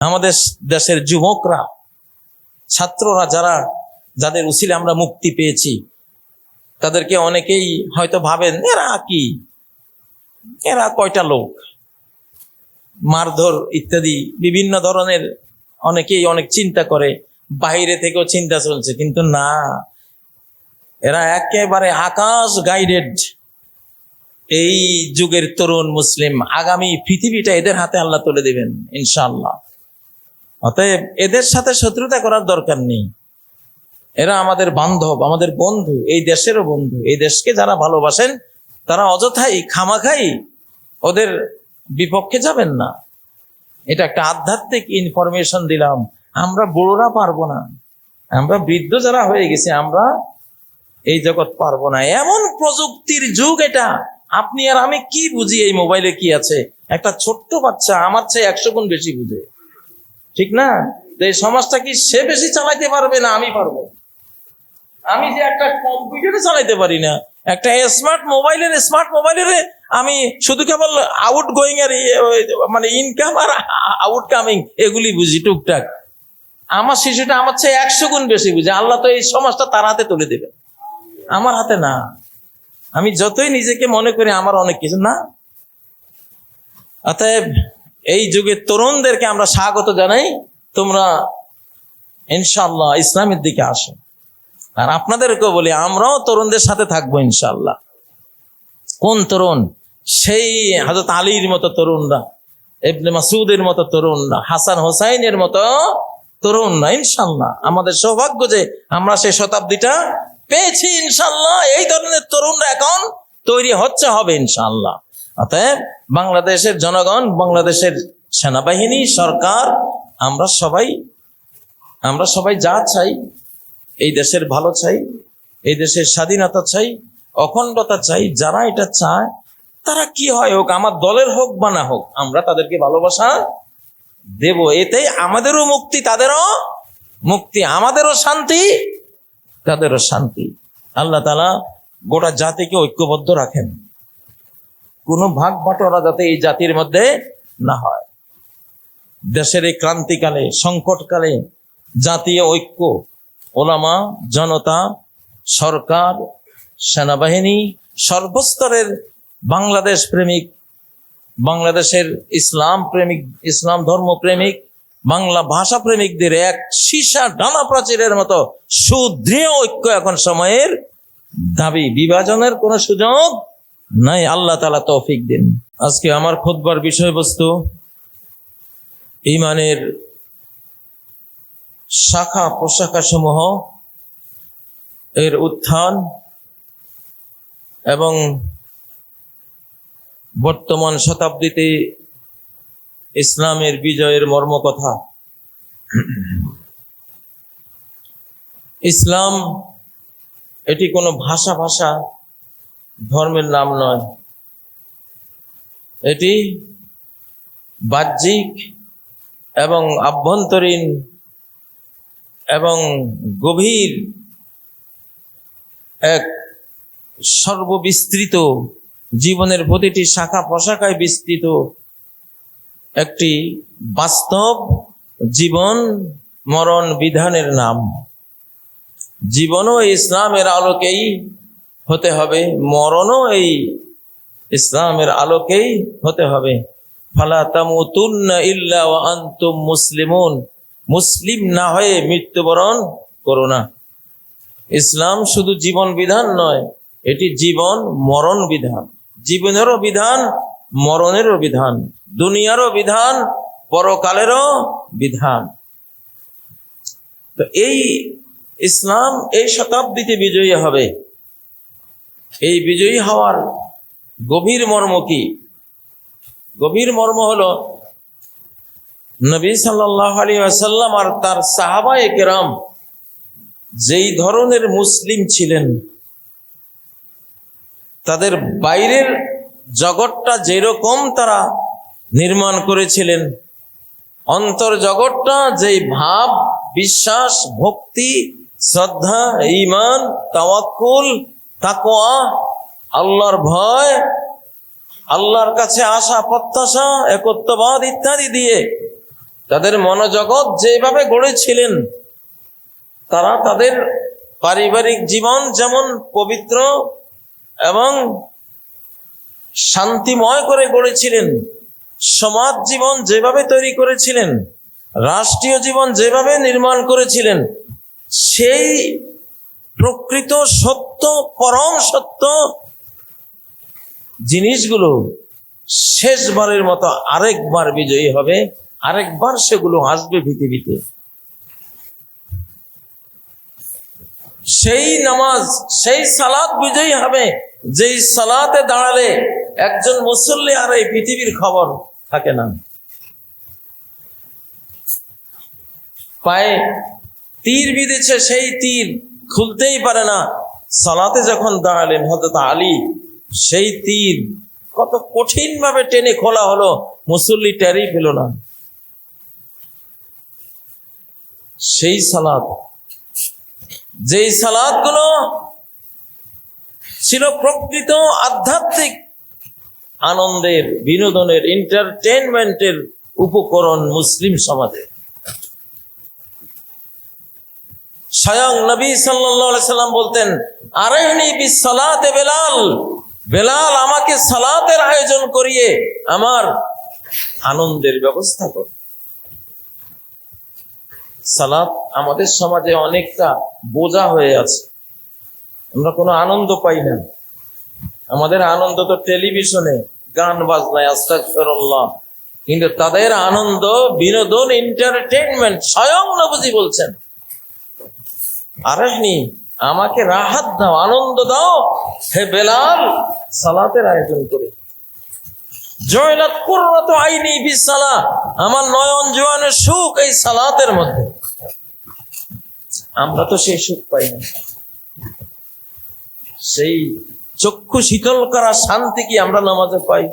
আমাদের দেশের যুবকরা, ছাত্ররা, যাদের উসিলে আমরা মুক্তি পেয়েছি, তাদেরকে অনেকেই হয়তো ভাবেন এরা কয়টা লোক, মারধর ইত্যাদি বিভিন্ন ধরনের অনেকেই অনেক চিন্তা করে, বাইরে থেকেও চিন্তা চলছে, কিন্তু না, এরা একেবারে আকাশ গাইডেড এই যুগের তরুণ মুসলিম। আগামী পৃথিবীটা এদের হাতে আল্লাহ তুলে দিবেন ইনশাআল্লাহ। অতএব এদের সাথে শত্রুতা করার দরকার নেই। এরা আমাদের বান্ধব, আমাদের বন্ধু, এই দেশেরও বন্ধু। এই দেশকে যারা ভালোবাসেন তারা অযথাই খামাখাই ওদের বিপক্ষে যাবেন না। এটা একটা আধ্যাত্মিক ইনফরমেশন দিলাম। আমরা বুড়োরা পারবো না, আমরা বৃদ্ধ যারা হয়ে গেছি, আমরা এই জগৎ পারবো না। এমন প্রযুক্তির যুগ এটা, আপনি আর আমি কি বুঝি এই মোবাইলে কি আছে? একটা ছোট্ট বাচ্চা আমার চেয়ে 100 গুণ বেশি বুঝে, ঠিক না? এই সমাজটা কি সে বেশি চালাইতে পারবে না আমি পারবো? আমি যে একটা কম্পিউটারে চালাইতে পারি না, একটা স্মার্ট মোবাইলের আমি শুধু কেবল আউট গোয়িং আর মানে ইনকাম আর আউট কামিং এগুলি বুঝি টুকটাক। আমার শিশুটা আমার চেয়ে 100 গুণ বেশি বুঝে। আল্লাহ তো এই সমাজটা তার হাতে তুলে দেবে, আমার হাতে না। আমি যতই নিজেকে মনে করি আমার অনেক কিছু না। অতএব এই যুগের তরুণদেরকে আমরা স্বাগত জানাই, তোমরা ইনশাআল্লাহ ইসলামের দিকে আসো। আর আপনাদেরকেও বলি, আমরাও তরুণদের সাথে থাকবো ইনশাআল্লাহ। কোন তরুণ? সেই হযরত আলীর মতো তরুণরা, ইবনে মাসউদের মতো তরুণরা, হাসান হোসাইনের মতো তরুণরা। ইনশাআল্লাহ আমাদের সৌভাগ্য যে আমরা সেই শতাব্দীটা পেয়েছি ইনশাআল্লাহ। এই ধরনের তরুণরা এখন তৈরি হবে ইনশাআল্লাহ। অতএব বাংলাদেশের জনগণ, বাংলাদেশের সেনাবাহিনী, সরকার, আমরা সবাই যা চাই, এই দেশের ভালো চাই, এই দেশের স্বাধীনতা চাই, অখণ্ডতা চাই। যারা এটা চায় তারা কি হয় হোক, আমার দলের হোক বা না হোক, আমরা তাদেরকে ভালোবাসা দেব। এতেই আমাদেরও মুক্তি, তাদেরও মুক্তি, আমাদেরও শান্তি, তাদেরও শান্তি। আল্লাহ তাআলা গোটা জাতিকে ঐক্যবদ্ধ রাখেন, কোনো ভাগ বাটোয়ারা যাতে এই জাতির মধ্যে না হয়। দেশের এই ক্রান্তিকালে, সংকটকালে জাতীয় ঐক্য, ওলামা, জনতা, সরকার, সেনাবাহিনী, সর্বস্তরের বাংলাদেশ প্রেমিক, বাংলাদেশের ইসলাম প্রেমিক, ইসলাম ধর্ম প্রেমিক, বাংলা ভাষা প্রেমিকদের এক সীসা ডানা প্রাচীরের মতো সুদৃঢ় ঐক্য এখন সময়ের দাবি। বিভাজনের কোনো সুযোগ নাই। আল্লাহ তাআলা তৌফিক দিন। আজকে আমার খুতবার বিষয়বস্তু ঈমানের শাখা প্রশাখা সমূহ এর উত্থান এবং বর্তমান শতাব্দীতে ইসলামের বিজয়ের মর্মকথা। ইসলাম এটি কোনো ভাষা ধর্মের নাম নয়, এটি বাহ্যিক এবং আভ্যন্তরীণ এবং গভীর এক সর্ববিস্তৃত, জীবনের প্রতিটি শাখা প্রশাখায় বিস্তৃত একটি বাস্তব জীবন মরণ বিধানের নাম। জীবনও ইসলামের আলোকেই হতে হবে, মরণও এই ইসলামের আলোকেই হতে হবে। ফালা তামুতুন্না ইল্লা ওয়া আনতুম মুসলিমুন, মুসলিম না হয়ে মৃত্যুবরণ করো না। ইসলাম শুধু জীবন বিধান নয়, এটি জীবন মরণ বিধান। জীবনেরও বিধান, মরণেরও বিধান, দুনিয়ারও বিধান, পরকালেরও বিধান। তো এই ইসলাম এই শতাব্দীতে বিজয়ী হবে। এই বিজয়ী হওয়ার গভীর মর্ম কি? গভীর মর্ম হলো নবী সাল্লাল্লাহু আলাইহি ওয়াসাল্লাম আর তার সাহাবায়ে কেরাম যেই ধরনের মুসলিম ছিলেন, তাদের বাইরের জগৎটা যেরকম তারা নির্মাণ করেছিলেন, অন্তর জগৎটা যেই ভাব, বিশ্বাস, ভক্তি, শ্রদ্ধা, ঈমান, তাওয়াক্কুল, তাকওয়া, আল্লাহর ভয়, আল্লাহর কাছে আশা প্রত্যাশা, একত্ববাদ ইত্যাদি দিয়ে তাদের মনোজগৎ যেভাবে গড়েছিলেন, তারা তাদের পারিবারিক জীবন যেমন পবিত্র এবং শান্তিময় করে গড়েছিলেন, সমাজ জীবন যেভাবে তৈরি করেছিলেন, রাষ্ট্রীয় জীবন যেভাবে নির্মাণ করেছিলেন, সেই প্রকৃত সত্য, পরম সত্য জিনিসগুলো শেষবারের মতো আরেকবার বিজয়ী হবে, আরেকবার সেগুলো আসবে পৃথিবীতে। সেই নামাজ, সেই সালাত বিজয়ী হবে, যেই সালাতে দাঁড়ালে একজন মুসল্লি আর এই পৃথিবীর খবর থাকে না। পায়ে তীর বিঁধেছে, সেই তীর খুলতেই পারে না। সালাতে যখন দাঁড়ালেন হযরত আলী, সেই তীর কত কঠিন ভাবে টেনে খোলা হলো, মুসল্লি টেরই পেল না। সেই সালাত, যেই সালাতগুলো ছিল প্রকৃত আধ্যাত্মিক আনন্দের, বিনোদনের, এন্টারটেইনমেন্টের উপকরণ মুসলিম সমাজে। স্বয়ং নবী সাল্লাল্লাহু আলাইহি সাল্লাম বলতেন, আরাইনি বিসসালাতে বেলাল, বেলাল আমাকে সালাতের আয়োজন করিয়ে আমার আনন্দের ব্যবস্থা কর। সালাত আমাদের সমাজে অনেকটা বোঝা হয়ে আছে, আমরা কোনো আনন্দ পাই না। আমাদের আনন্দ তো টেলিভিশনে, গান বাজনায়, আস্তাগফিরুল্লাহ, কিন্তু তাদের আনন্দ, বিনোদন, এন্টারটেইনমেন্ট। স্বয়ং নবী বলছেন, আরাইনি আমাকে রাহাত দাও, আনন্দ দাও হে বেলাল সালাতের আয়োজন করে। জয়লাত কুররাতু আইনি বিসসালাহ, আমার নয়ন জোয়ানের সুখ এই সালাতের মধ্যে। আমরা তো সেই সুখ পাই না, সেই চক্ষু শীতল করা শান্তি কি আমরা নামাজে পাই?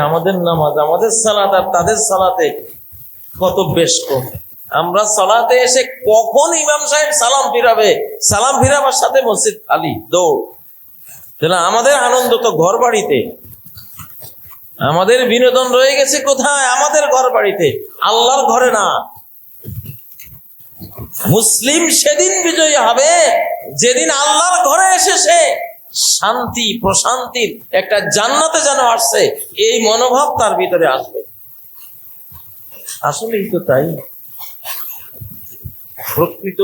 আমাদের নামাজ, আমাদের সালাত আর তাদের সালাতে কত বেশ কম। আমরা সালাতে এসে কখন ইমাম সাহেব সালাম ফিরাবে, সালাম ফিরাবার সাথে মসজিদ খালি, দৌড়। তাহলে আমাদের আনন্দ তো ঘর বাড়িতে, আমাদের বিনোদন রয়ে গেছে কোথায়? আমাদের ঘর বাড়িতে, আল্লাহর ঘরে না। মুসলিম সেদিন বিজয়ী হবে যেদিন আল্লাহর ঘরে এসে সে শান্তি, প্রশান্তির একটা জান্নাতে যেন আসছে, এই মনোভাব তার ভিতরে আসবে। আসলেই তো তাই। প্রকৃত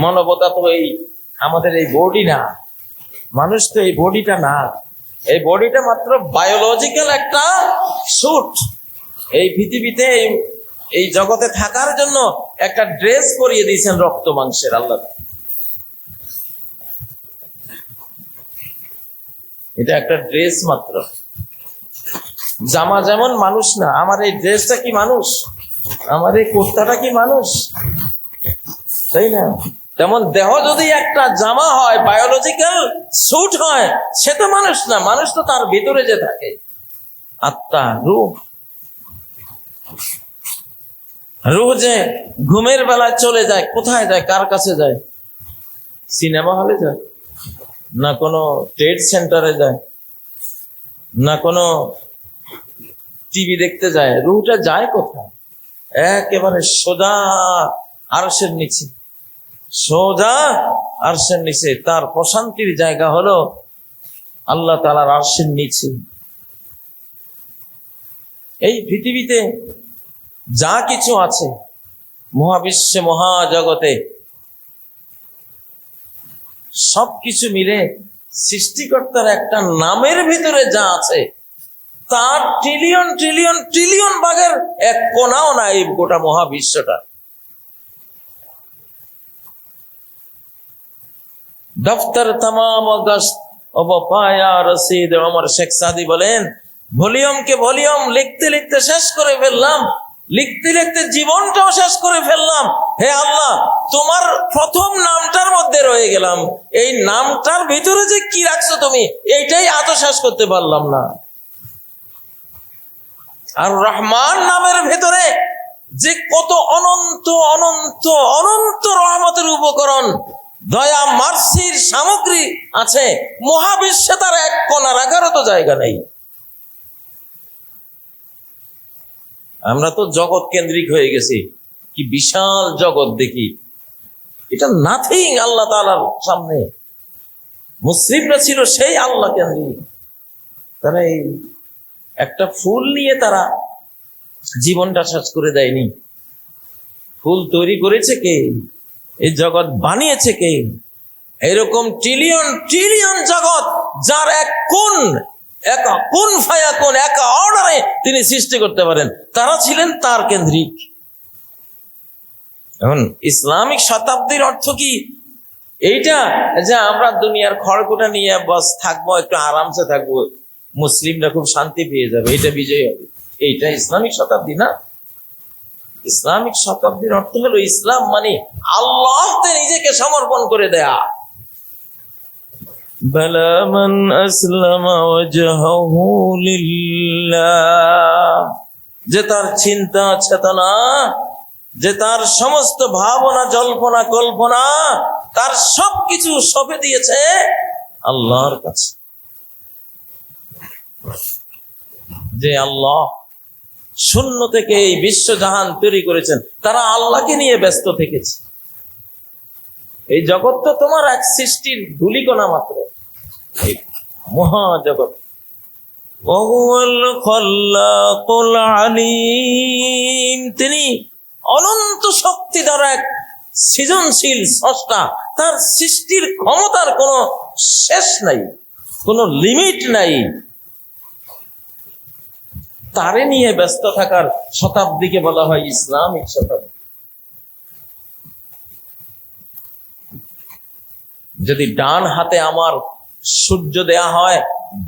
মানবতা তো এই আমাদের এই বডি না, মানুষ তো এই বডিটা না। এই বডিটা মাত্র বায়োলজিক্যাল একটা স্যুট। এই পৃথিবীতে, এই জগতে থাকার জন্য একটা ড্রেস পরিয়ে দিয়েছেন রক্ত মাংসের আল্লাহ। এটা একটা ড্রেস মাত্র, জামা যেমন মানুষ না। আমার এই ড্রেসটা কি মানুষ? আমার এই কুর্তাটা কি মানুষ? তাই না? তেমন দেহ যদি একটা জামা হয়, বায়োলজিক্যাল স্যুট হয়, সে তো মানুষ না। মানুষ তো তার ভিতরে যে থাকে, আত্মা, রূহ। রূহ যে ঘুমের বেলায় চলে যায়, কোথায় যায়? কার কাছে যায়? সিনেমা হলে যায়, না কোনো ট্রেড সেন্টারে যায়, না কোনো টিভি দেখতে যায়। রূহটা যায় কোথায়? একেবারে সোজা আরশের নিচে, সোজা আরশের নিচে। তার প্রশান্তির জায়গা হলো আল্লাহ তাআলার আরশের নিচে। এই পৃথিবীতে যা কিছু আছে, মহাবিশ্বে, মহাজগতে, সবকিছু মিলে সৃষ্টিকর্তার একটা নামের ভিতরে যা আছে, তার ট্রিলিয়ন ট্রিলিয়ন ট্রিলিয়ন ভাগের এক কোনাও নাই গোটা মহাবিশ্বটা। দফতর তমাম গস্ত ও পায়া রসিদ। ওমর শেখ সাদি বলেন, ভলিউমকে ভলিউম লিখতে লিখতে শেষ করে ফেললাম, লিখতে লিখতে জীবনটাও শেষ করে ফেললাম। হে আল্লাহ, তোমার প্রথম নামটার মধ্যে রয়ে গেলাম, এই নামটার ভিতরে যে কি রাখছো তুমি, এইটাই আজও শেষ করতে পারলাম না। আর রহমান নামের ভেতরে যে কত অনন্ত অনন্ত অনন্ত রহমতের উপকরণ, দয়া, মার্সির সামগ্রী আছে, মহাবিশ্বে তার এক কোণা রাখারও তো জায়গা নেই। আমরা তো জগৎ কেন্দ্রিক হয়ে গেছি, কি বিশাল জগৎ দেখি, এটা নাথিং আল্লাহ তাআলার সামনে। মুসলিমরা ছিল সেই আল্লাহ কেন্দ্রিক। তারা এই একটা ফুল নিয়ে তারা জীবনটা শেষ করে দেয়নি। ফুল তৈরি করেছে কে? এই জগৎ বানিয়েছে কে? এরকম ট্রিলিয়ন ট্রিলিয়ন জগৎ, যার এক কুন ফায়াকুন, এক অর্ডারে তিনি সৃষ্টি করতে পারেন, তারা ছিলেন তার কেন্দ্রিক। এখন ইসলামিক শতাব্দীর অর্থ কি এইটা যে আমরা দুনিয়ার খড়কুটা নিয়ে বস থাকবো, একটু আরামসে থাকবো, মুসলিমরা খুব শান্তি পেয়ে যাবে, এটা বিজয় হবে? এইটা ইসলামিক শতাব্দী না। ইসলামিক শতাব্দীর অর্থ হলো ইসলাম মানে আল্লাহতে নিজেকে সমর্পণ করে দেয়া। বালা মান আসলামা ওয়াজহাহু লিল্লাহ, যে তার চিন্তা চেতনা, যে তার সমস্ত ভাবনা জল্পনা কল্পনা, তার সবকিছু সঁপে দিয়েছে আল্লাহর কাছে। যে আল্লাহ শূন্য থেকে এই বিশ্বজাহান তৈরি করেছেন, তারা আল্লাহকে নিয়ে ব্যস্ত থেকেছে। এই জগৎ তো তোমার এক সৃষ্টির ধূলিকণা মাত্র, এই মহাজগৎ। তিনি অনন্ত শক্তি দ্বারা এক সৃজনশীল স্রষ্টা। তার সৃষ্টির ক্ষমতার কোনো শেষ নাই, কোনো লিমিট নাই। তারে নিয়ে ব্যস্ত থাকার শতাব্দীকে বলা হয় ইসলামিক শতাব্দী। যদি ডান হাতে আমার সূর্য দেয়া হয়,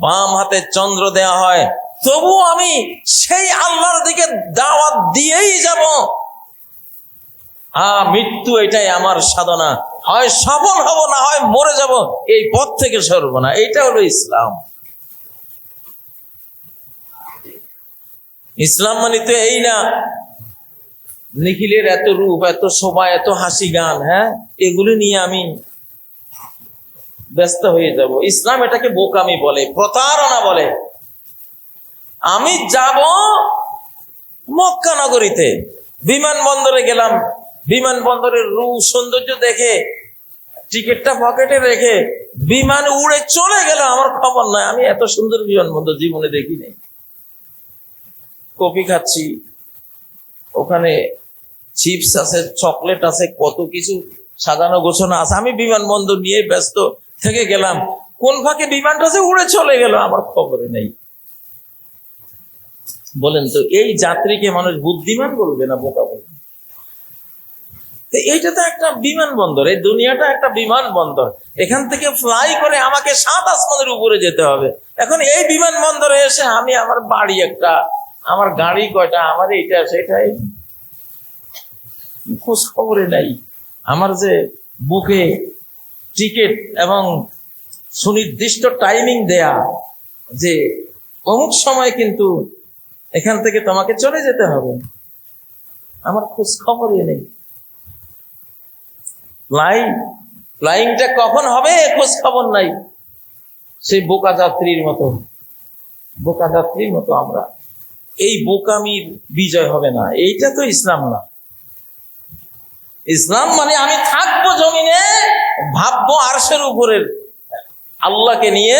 বাম হাতে চন্দ্র দেয়া হয়, তবু আমি সেই আল্লাহর দিকে দাওয়াত দিয়েই যাব। মৃত্যু এটাই আমার সাধনা, হয় সফল হব না হয় মরে যাব, এই পথ থেকে সরব না। এটা হলো ইসলাম। ইসলাম মানে তো এই না নিখিলের এত রূপ, এত শোভা, এত হাসি গান, হ্যাঁ, এগুলি নিয়ে আমি ব্যস্ত হয়ে যাব। ইসলাম এটাকে বোকামি বলে, প্রতারণা বলে। আমি যাব মক্কা নগরীতে, বিমানবন্দরে গেলাম, বিমানবন্দরের রূপ সৌন্দর্য দেখে টিকিটটা পকেটে রেখে বিমান উড়ে চলে গেল, আমার খবর নাই। আমি এত সুন্দর বিমানবন্দর জীবনে দেখি নাই। কফি খাচ্ছি, ওখানে চিপস আছে, চকলেট আছে, কত কিছু সাজানো গোছানো আছে, আমি বিমানবন্দর নিয়ে ব্যস্ত থেকে গেলাম। কোন ফাঁকে বিমানটা যে উড়ে চলে গেল আমার খবরে নেই। বলেন তো, এই যাত্রীকে মানুষ বুদ্ধিমান বলবে না বোকা বলবে? এইটা তো একটা বিমানবন্দর, এই দুনিয়াটা একটা বিমানবন্দর। এখান থেকে ফ্লাই করে আমাকে 7 আসমানের উপরে যেতে হবে। এখন এই বিমানবন্দরে এসে আমি আমার বাড়ি একটা, আমার গাড়ি কয়টা, আমার এইটা সেটাই খোঁজ খবরে নাই। আমার যে বুকে টিকিট এবং সুনির্দিষ্ট টাইমিং দেয়া যে অমুক সময় কিন্তু এখান থেকে তোমাকে চলে যেতে হবে, আমার খোঁজ খবরই নেই। ফ্লাইংটা কখন হবে খোঁজ খবর নাই। সেই বোকা যাত্রীর মতো আমরা। এই বোকামির বিজয় হবে না। এইটা তো ইসলাম না। ইসলাম মানে আমি থাকবো জমিনে, ভাববো আরশের উপরের আল্লাহকে নিয়ে,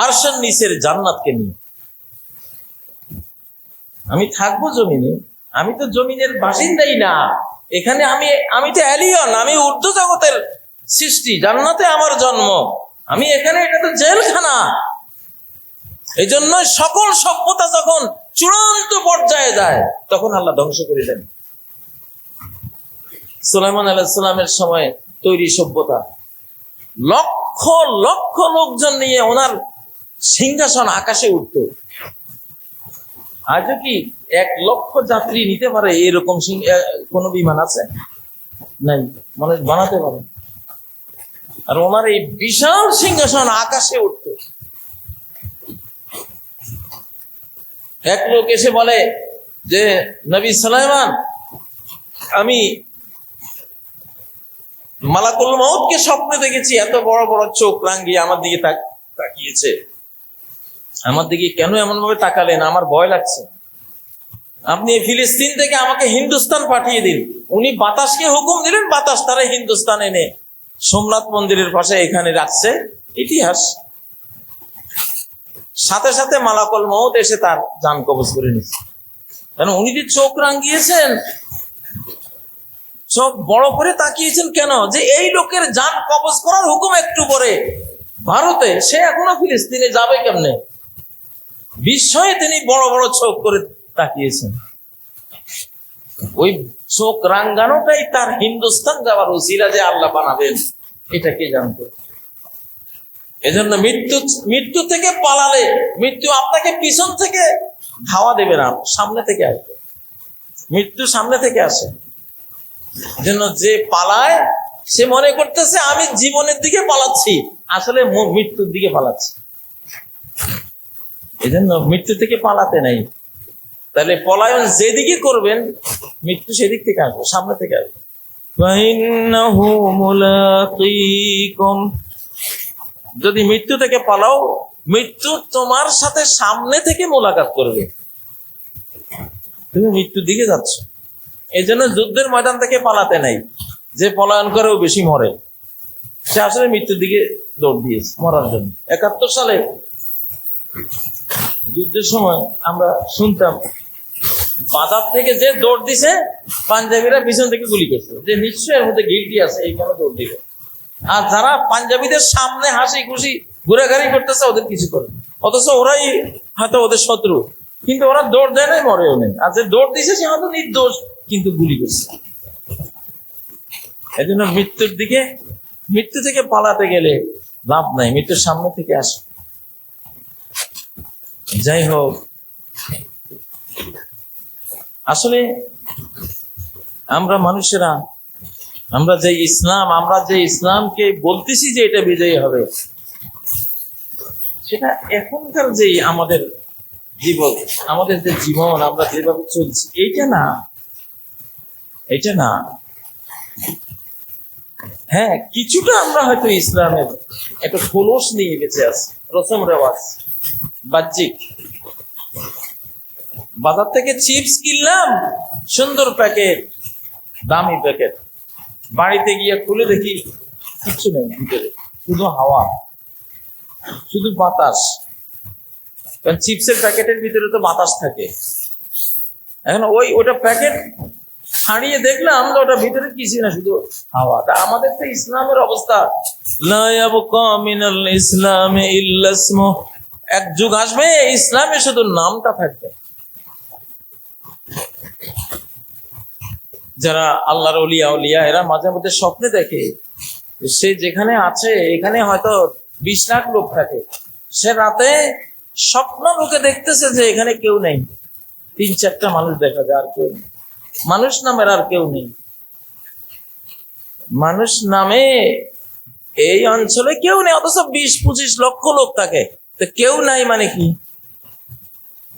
আরশের নিচের জান্নাতকে নিয়ে। আমি থাকবো জমিনে, আমি তো জমিনের বাসিন্দাই না। এখানে আমি তো এলিয়ন, আমি ঊর্ধ্ব জগতের সৃষ্টি, জান্নাতে আমার জন্ম, আমি এখানে, এটা তো জেলখানা। এই জন্য সকল সভ্যতা যখন চূড়ান্ত পর্যায়ে যায়, তখন আল্লাহ ধ্বংস করে দেন। সুলাইমান আলাইহিস সালামের সময় তৈরি সভ্যতা, লক্ষ লক্ষ লোকজন নিয়ে ওনার সিংহাসন আকাশে উঠত। আজও কি 1 লক্ষ যাত্রী নিতে পারে এরকম কোন বিমান আছে? নাই, মানুষ বানাতে পারে। আর ওনার এই বিশাল সিংহাসন আকাশে উঠত। এক লোক এসে বলে যে, নবী সুলাইমান, আমি মালাকুল মউতকে স্বপ্নে দেখেছি, এত বড় বড় চোখ রাঙ্গিয়ে আমার দিকে তাকিয়েছে। আমার দিকে কেন এমন ভাবে তাকালেন? আমার ভয় লাগছে। আপনি ফিলিস্তিন থেকে আমাকে হিন্দুস্তান পাঠিয়ে দিন। উনি বাতাসকে হুকুম দিলেন, বাতাস তারা হিন্দুস্তান এনে সোমনাথ মন্দিরের পাশে এখানে রাখছে। ইতিহাস। সাথে সাথে মালাকুল মউত এসে তার জান কবজ করে নিচ্ছে। কারণ উনি যে চোখ রাঙিয়েছেন, চোখ বড় করে তাকিয়েছেন কেন? যে এই লোকের জান কবজ করার হুকুম একটু পরে ভারতে, সে এখনো ফিলিস্তিনে যাবে কেমনে? বিস্ময়ে তিনি বড় বড় চোখ করে তাকিয়েছেন। ওই চোখ রাঙ্গানোটাই তার হিন্দুস্তান যাওয়ার উসিলা যে আল্লাহ বানাবেন, এটা কে জানতো? এজন্য মৃত্যু থেকে পালালে মৃত্যু আপনাকে পিছন থেকে ধাওয়া দেবে না, সামনে থেকে আসবে। মৃত্যু সামনে থেকে আসে। এজন্য যে পালায় সে মনে করতেছে আমি জীবনের দিকে পালাচ্ছি, আসলে মৃত্যুর দিকে পালাচ্ছি। এজন্য মৃত্যু থেকে পালাতে নাই। তাহলে পলায়ন যেদিকে করবেন মৃত্যু সেদিক থেকে আসবে, সামনে থেকে আসবে। যদি মৃত্যু থেকে পালাও, মৃত্যু তোমার সাথে সামনে থেকে মোলাকাত করবে। তুমি মৃত্যুর দিকে যাচ্ছ। এই জন্য যুদ্ধের ময়দান থেকে পালাতে নাই। যে পলায়ন করে ও বেশি মরে, সে আসলে মৃত্যুর দিকে দৌড় দিয়েছে মরার জন্য। 71 সালে যুদ্ধের সময় আমরা শুনতাম বাজার থেকে যে দৌড় দিছে, পাঞ্জাবিরা পিছন থেকে গুলি করছে, যে নিশ্চয়ই এর মধ্যে গিল্টি আছে, এই কেন দৌড় দিবে। আর যারা পাঞ্জাবিদের সামনে হাসি খুশি ঘুরাঘুরি করতেছে, ওদের কিছু করে, অথচ ওরাই হয়তো ওদের শত্রু, কিন্তু ওরা দৌড় দেয় নাই, মরেও নেই। আর যে দৌড় দিছে সে হয়তো নির্দোষ, কিন্তু গুলি করছে। এই জন্য মৃত্যু থেকে পালাতে গেলে লাভ নাই, মৃত্যুর সামনে থেকে আসে। যাই হোক, আসলে আমরা মানুষেরা, আমরা যে ইসলামকে বলতেছি যে এটা বিজয়ী হবে, সেটা এখনকার যে আমাদের যে জীবন আমরা যেভাবে চলছি, এইটা না। হ্যাঁ, কিছুটা আমরা হয়তো ইসলামের একটা খোলস নিয়ে বেঁচে আছি, রসম রেওয়াজ, বাহ্যিক। বাজার থেকে চিপস কিনলাম, সুন্দর প্যাকেট, দামি প্যাকেট, বাড়িতে গিয়ে খুলে দেখি কিচ্ছু নেই ভিতরে, শুধু হাওয়া, শুধু বাতাস। কারণ চিপসের প্যাকেটের ভিতরে তো বাতাস থাকে। এখন ওটা প্যাকেট ছাড়িয়ে দেখলাম ওটা ভিতরে কিছু না, শুধু হাওয়া। তা আমাদের তো ইসলামের অবস্থা, লা ইয়াবকা মিনাল ইসলামি ইল্লা ইসমুহ। এক যুগ আসবে ইসলামে শুধু নামটা থাকবে। যারা আল্লাহর ওলিয়া এরা মাঝে মধ্যে স্বপ্নে দেখে সে যেখানে আছে এখানে হয়তো 20 লাখ লোক থাকে, সে রাতে স্বপ্ন লোকে দেখতেছে যে এখানে কেউ নেই, 3-4টা মানুষ দেখা যায়, আর কেউ নেই। মানুষ নামের আর কেউ নেই। মানুষ নামে এই অঞ্চলে কেউ নেই, অথচ 20-25 লক্ষ লোক থাকে। তো কেউ নাই মানে কি?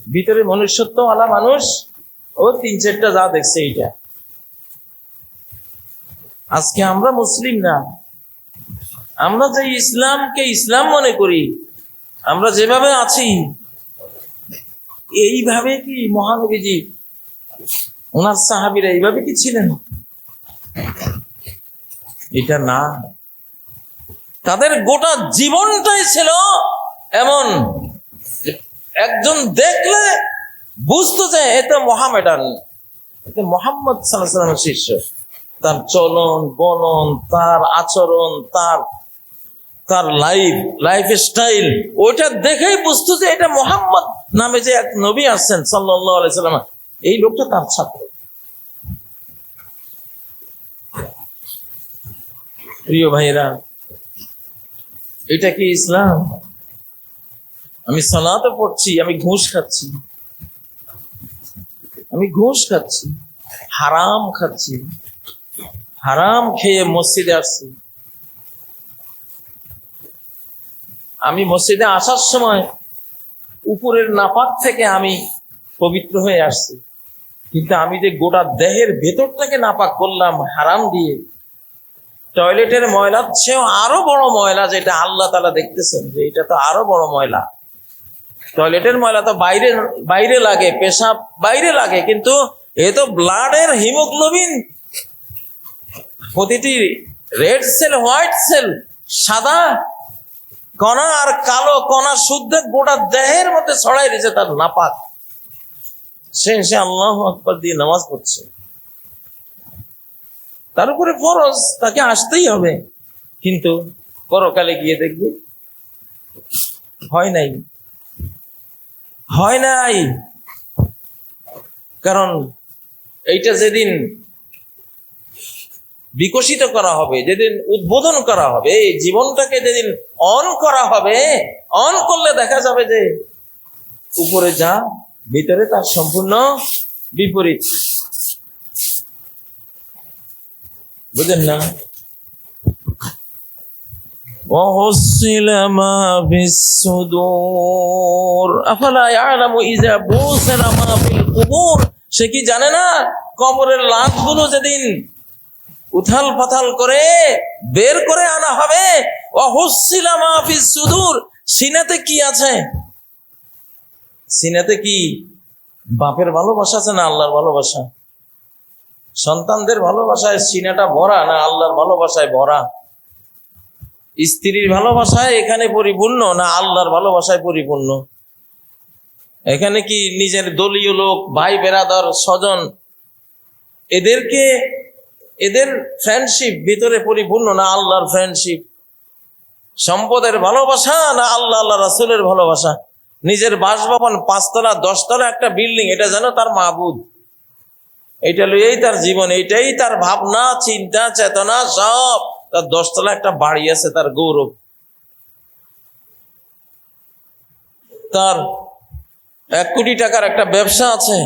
ভিতরে মনুষ্যত্বওয়ালা মানুষ ও 3-4টা যা দেখছে এইটা। আজকে আমরা মুসলিম না, আমরা যে ইসলামকে ইসলাম মনে করি, আমরা যেভাবে আছি এইভাবে কি মহানবীজি ওনার সাহাবীরা এইভাবে কি ছিলেন? এটা না। তাদের গোটা জীবনটাই ছিল এমন, একজন দেখলে বুঝতো যে এটা মোহামেডান, এটা মোহাম্মদ সাল্লাল্লাহু আলাইহি ওয়াসাল্লামের শিষ্য। তার চলন বলন, তার আচরণ, তার লাইফ স্টাইল, ওইটা দেখেই বুঝতো যে এটা মোহাম্মদ নামে যে এক নবী আসছেন সাল্লাল্লাহু আলাইহি ওয়াসাল্লাম, এই লোকটা তার ছাত্র। প্রিয় ভাইরা, এটা কি ইসলাম? আমি সালাতে পড়ছি, আমি ঘুষ খাচ্ছি, হারাম খাচ্ছি, হারাম খেয়ে মসজিদে আসছি। আমি মসজিদে আসার সময় উপরের নাপাক থেকে আমি পবিত্র হয়ে আসছি, কিন্তু আমি যে গোটা দেহের ভেতরটাকে নাপাক করলাম হারাম দিয়ে, টয়লেটের ময়লার চেয়েও আরো বড় ময়লা, যেটা আল্লাহ তাআলা দেখতেছেন যে এটা তো আরো বড় ময়লা, টয়লেটের ময়লা তো বাইরে বাইরে লাগে, পেশাব বাইরে লাগে, কিন্তু এ তো ব্লাডের হিমোগ্লোবিন, প্রতিটি রেড সেল, হোয়াইট সেল, সাদা কণা আর কালো কণা শুদ্ধ গোটা দেহের মধ্যে ছড়াই রয়েছে, তার নাপাক। সে আল্লাহু আকবার দিয়ে নামাজ পড়ছে, তার উপরে ফরজ, তাকে আসতেই হবে। কিন্তু পরকালে গিয়ে দেখবে হয় নাই, হয় নাই। কারণ এইটা যেদিন বিকশিত করা হবে, যেদিন উদ্বোধন করা হবে, এই জীবনটাকে যেদিন অন করা হবে, অন করলে দেখা যাবে যে উপরে যা, ভিতরে তার সম্পূর্ণ বিপরীত। বুঝেন না? وَحُصِّلَ مَا فِي الصُّدُورِ أَفَلَا يَعْلَمُ إِذَا بُعْثِرَ مَا فِي الْقُبُورِ। সে কি জানে না কবরের লাশগুলো যেদিন উথাল পাথাল করে বের করে আনা হবে, وَحُصِّلَ مَا فِي الصُّدُورِ, সিনাতে কি আছে? সিনাতে কি বাপের ভালোবাসা আছে না আল্লাহর ভালোবাসা? সন্তানদের ভালোবাসায় সিনাটা ভরা না আল্লাহর ভালোবাসায় ভরা? স্ত্রীর ভালোবাসায় এখানে পরিপূর্ণ না আল্লাহর ভালোবাসায় পরিপূর্ণ? এখানে কি নিজের দলীয় লোক, ভাই বেরাদর, স্বজন, এদের ফ্রেন্ডশিপ ভিতরে পরিপূর্ণ না আল্লাহর ফ্রেন্ডশিপ? সম্পদের ভালোবাসা না আল্লাহ আল্লাহ রাসূলের ভালোবাসা? নিজের বাসভবন 5 তলা 10 তলা একটা বিল্ডিং, এটা যেন তার মাবুদ, এটা লইয়েই তার জীবন, এইটাই তার ভাবনা, চিন্তা, চেতনা সব। তার 10 তলা একটা বাড়ি আছে, তার গৌরব। তার 1 কোটি টাকার একটা ব্যবসা আছে।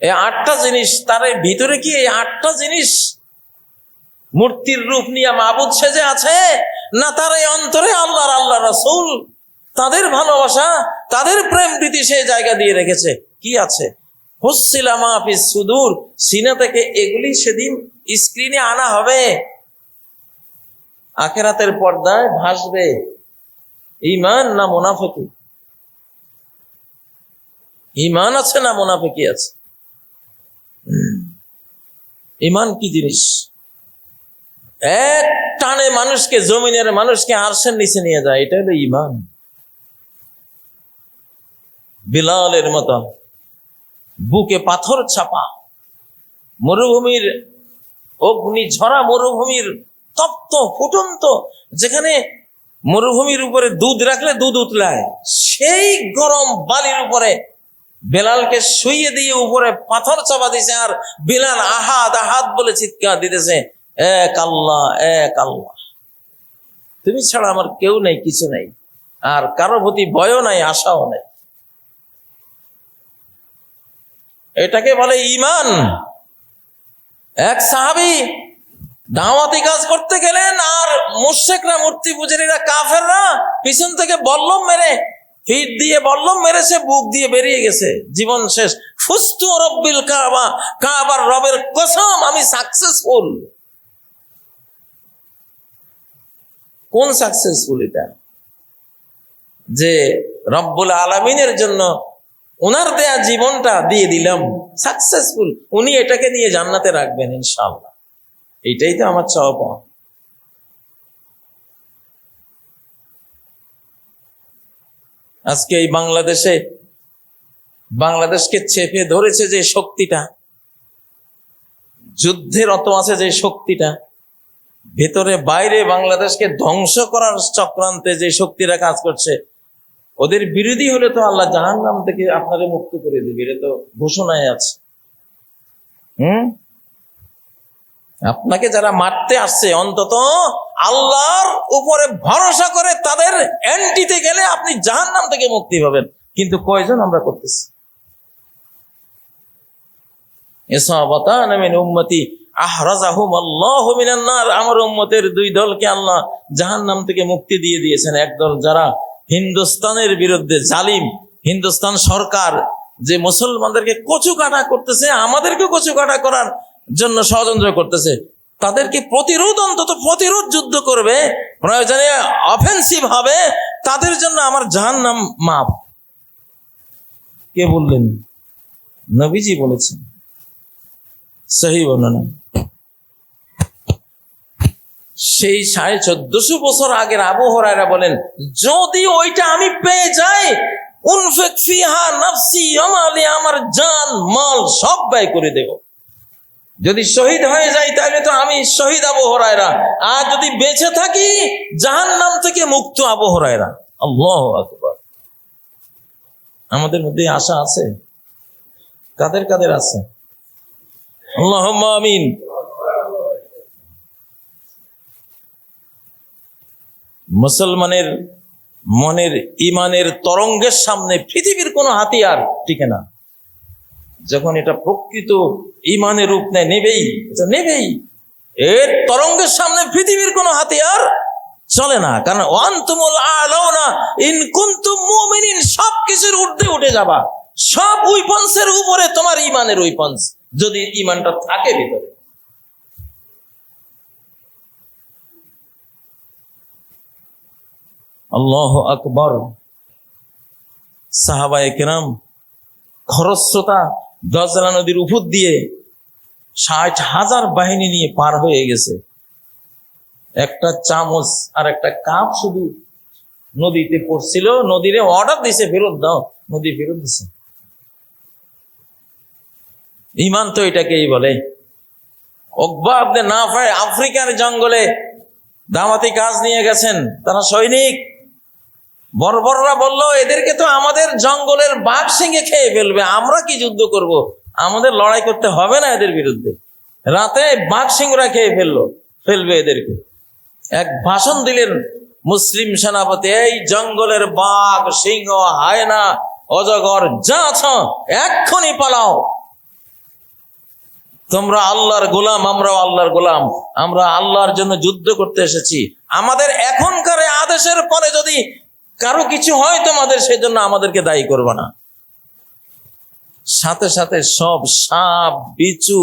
এই 8টা জিনিস তার ভিতরে কি? এই 8টা জিনিস মূর্তির রূপ নিয়ে মাবুদ সেজে আছে, না তার এই অন্তরে আল্লাহর, আল্লাহ রাসূল, তাদের ভালোবাসা, তাদের প্রেম প্রীতি সেই জায়গা দিয়ে রেখেছে? কি আছে? হুসিলা মা ফিস সুদূর, সিনা থেকে এগুলি সেদিন স্ক্রিনে আনা হবে, আখিরাতের পর্দায় ভাসবে। ঈমান না মুনাফিকি? ঈমান আছে না মুনাফিকি আছে? ঈমান কি জিনিস? এক টানে মানুষকে, জমিনের মানুষকে আরশের নিচে নিয়ে যায়, এটা হলো ঈমান। বিলালের মতো বুকে পাথর চাপা, মরুভূমির অগ্নি ঝরা, মরুভূমির তপ্ত ফুটন্ত, যেখানে মরুভূমির উপরে দুধ রাখলে দুধ উতলায়, সেই গরম বালির উপরে বেলালকে শুইয়ে দিয়ে উপরে পাথর চাপা দিছে, আর বেলাল আহাদ আহাদ বলে চিৎকার দিতেছে, এক আল্লাহ, এক আল্লাহ, তুমি ছাড়া আমার কেউ নেই, কিছু নেই, আর কারো প্রতি ভয়ও নাই, আশাও নাই। এটাকে বলে ঈমান। এক সাহাবী দাওয়াতি কাজ করতে গেলেন, আর মুশরিকরা, মূর্তি পূজারীরা, কাফেররা পিছন থেকে বল্লম মেরে, ফিট দিয়ে বল্লম মেরেছে, বুক দিয়ে বেরিয়ে গেছে, জীবন শেষ। ফুস্তু রব্বিল কাবা, কাবার রবের কসম আমি সাকসেসফুল। কোন সাকসেসফুল? এটা যে রব্বুল আলামিনের জন্য ওনার দেয়া জীবনটা দিয়ে দিলাম, সাকসেসফুল। উনি এটাকে নিয়ে জান্নাতে রাখবেন ইনশাআল্লাহ। এইটাই তো আমার চাওয়া পাওয়া। আজকে এই বাংলাদেশকে চেপে ধরেছে যে শক্তিটা, যুদ্ধে রত আছে যে শক্তিটা, ভেতরে বাইরে বাংলাদেশকে ধ্বংস করার চক্রান্তে যে শক্তিরা কাজ করছে, ওদের বিরোধী হলে তো আল্লাহ জাহান্নাম থেকে আপনারে মুক্ত করে দিবে, এটা তো ঘোষণায় আছে। আপনাকে যারা মারতে আসছে, অন্তত আল্লাহর উপরে ভরসা করে তাদের অ্যান্টিতে গেলে আপনি জাহান্নাম থেকে মুক্তি পাবেন। কিন্তু কয়জন আমরা করতেছি? ইসাবাতান মিন উম্মতি আহরাজাহুম আল্লাহু মিনান নার, আমার উম্মতের 2 দলকে আল্লাহ জাহান্নাম থেকে মুক্তি দিয়ে দিয়েছেন। একদল যারা হিন্দুস্তানের বিরুদ্ধে জালিম, হিন্দুস্তান সরকার যে মুসলমানদেরকে কচুকাটা করতেছে, আমাদেরকে কচুকাটা করার জন্য ষড়যন্ত্র করতেছে, তাদেরকে প্রতিরোধ, অন্তত প্রতিরোধ যুদ্ধ করবে, প্রয়োজনে অফেন্সিভ হবে, তাদের জন্য আমার জাহান্নাম মাপ। কে বললেন? নবীজি বলেছেন, সহিহ বর্ণনা। সেই 1450 বছর আগের আবু হুরায়রা বলেন, যদি ওইটা আমি পেয়ে যাই, উনফিক ফিহা নাফসি ওয়া মালি, আমার জান মাল সব ব্যয় করে দেব। যদি শহীদ হয়ে যাই তাহলে তো আমি শহীদ আবু হুরায়রা, আর যদি বেঁচে থাকি জাহান্নাম থেকে মুক্ত আবু হুরায়রা। আল্লাহু আকবার। আমাদের মধ্যে আশা আছে? কাদের কাদের আছে? আল্লাহুম্মা আমিন। মুসলমানের মনের ইমানের তরঙ্গের সামনে পৃথিবীর কোনো হাতিয়ার টিকে না। যখন এটা প্রকৃত ইমানের রূপ নেয়, নেবেই, এটা নেবেই। এর তরঙ্গের সামনে পৃথিবীর কোনো হাতিয়ার চলে না। কারণ ওয়ান্তুমুল আলাউনা ইন কুনতুম মুমিনিন, সব কিছুর ঊর্ধ্বে উঠে যাবা। সব উইপন্সের উপরে তোমার ইমানের উইপন্স, যদি ইমানটা থাকে ভিতরে। আল্লাহু আকবার। সাহাবায়ে কেরাম খরস্রোতা দজলা নদীর উপর দিয়ে 60,000 বাহিনী নিয়ে পার হয়ে গেছে। একটা চামচ আর একটা কাপ শুধু নদীতে পড়ছিল, নদীরে অর্ডার দিছে ফেরত দাও, নদী ফেরত দিছে। ইমান তো এটাকেই বলে। উকবা ইবনে নাফি আফ্রিকার জঙ্গলে দাওয়াতি কাজ নিয়ে গেছেন, তারা সৈনিক। বর্বররা বলল, এদেরকে তো আমাদের জঙ্গলের বাঘ সিংহে খেয়ে ফেলবে, আমরা কি যুদ্ধ করব? আমাদের লড়াই করতে হবে না এদের বিরুদ্ধে। রাতে বাঘ সিংহরা খেয়ে ফেলবে এদেরকে। এক ভাষণ দিলেন মুসলিম সেনাপতি, এই জঙ্গলের বাঘ, সিংহ, হায়না, অজগর যা আছো এক্ষুনি পালাও। তোমরা আল্লাহর গোলাম, আমরাও আল্লাহর গোলাম। আমরা আল্লাহর জন্য যুদ্ধ করতে এসেছি। আমাদের এখনকার আদেশের পরে যদি কারো কিছু হয় তোমাদের, সেজন্য আমাদেরকে দায়ী করবে না। সাথে সাথে সব সাপ, বিচ্ছু,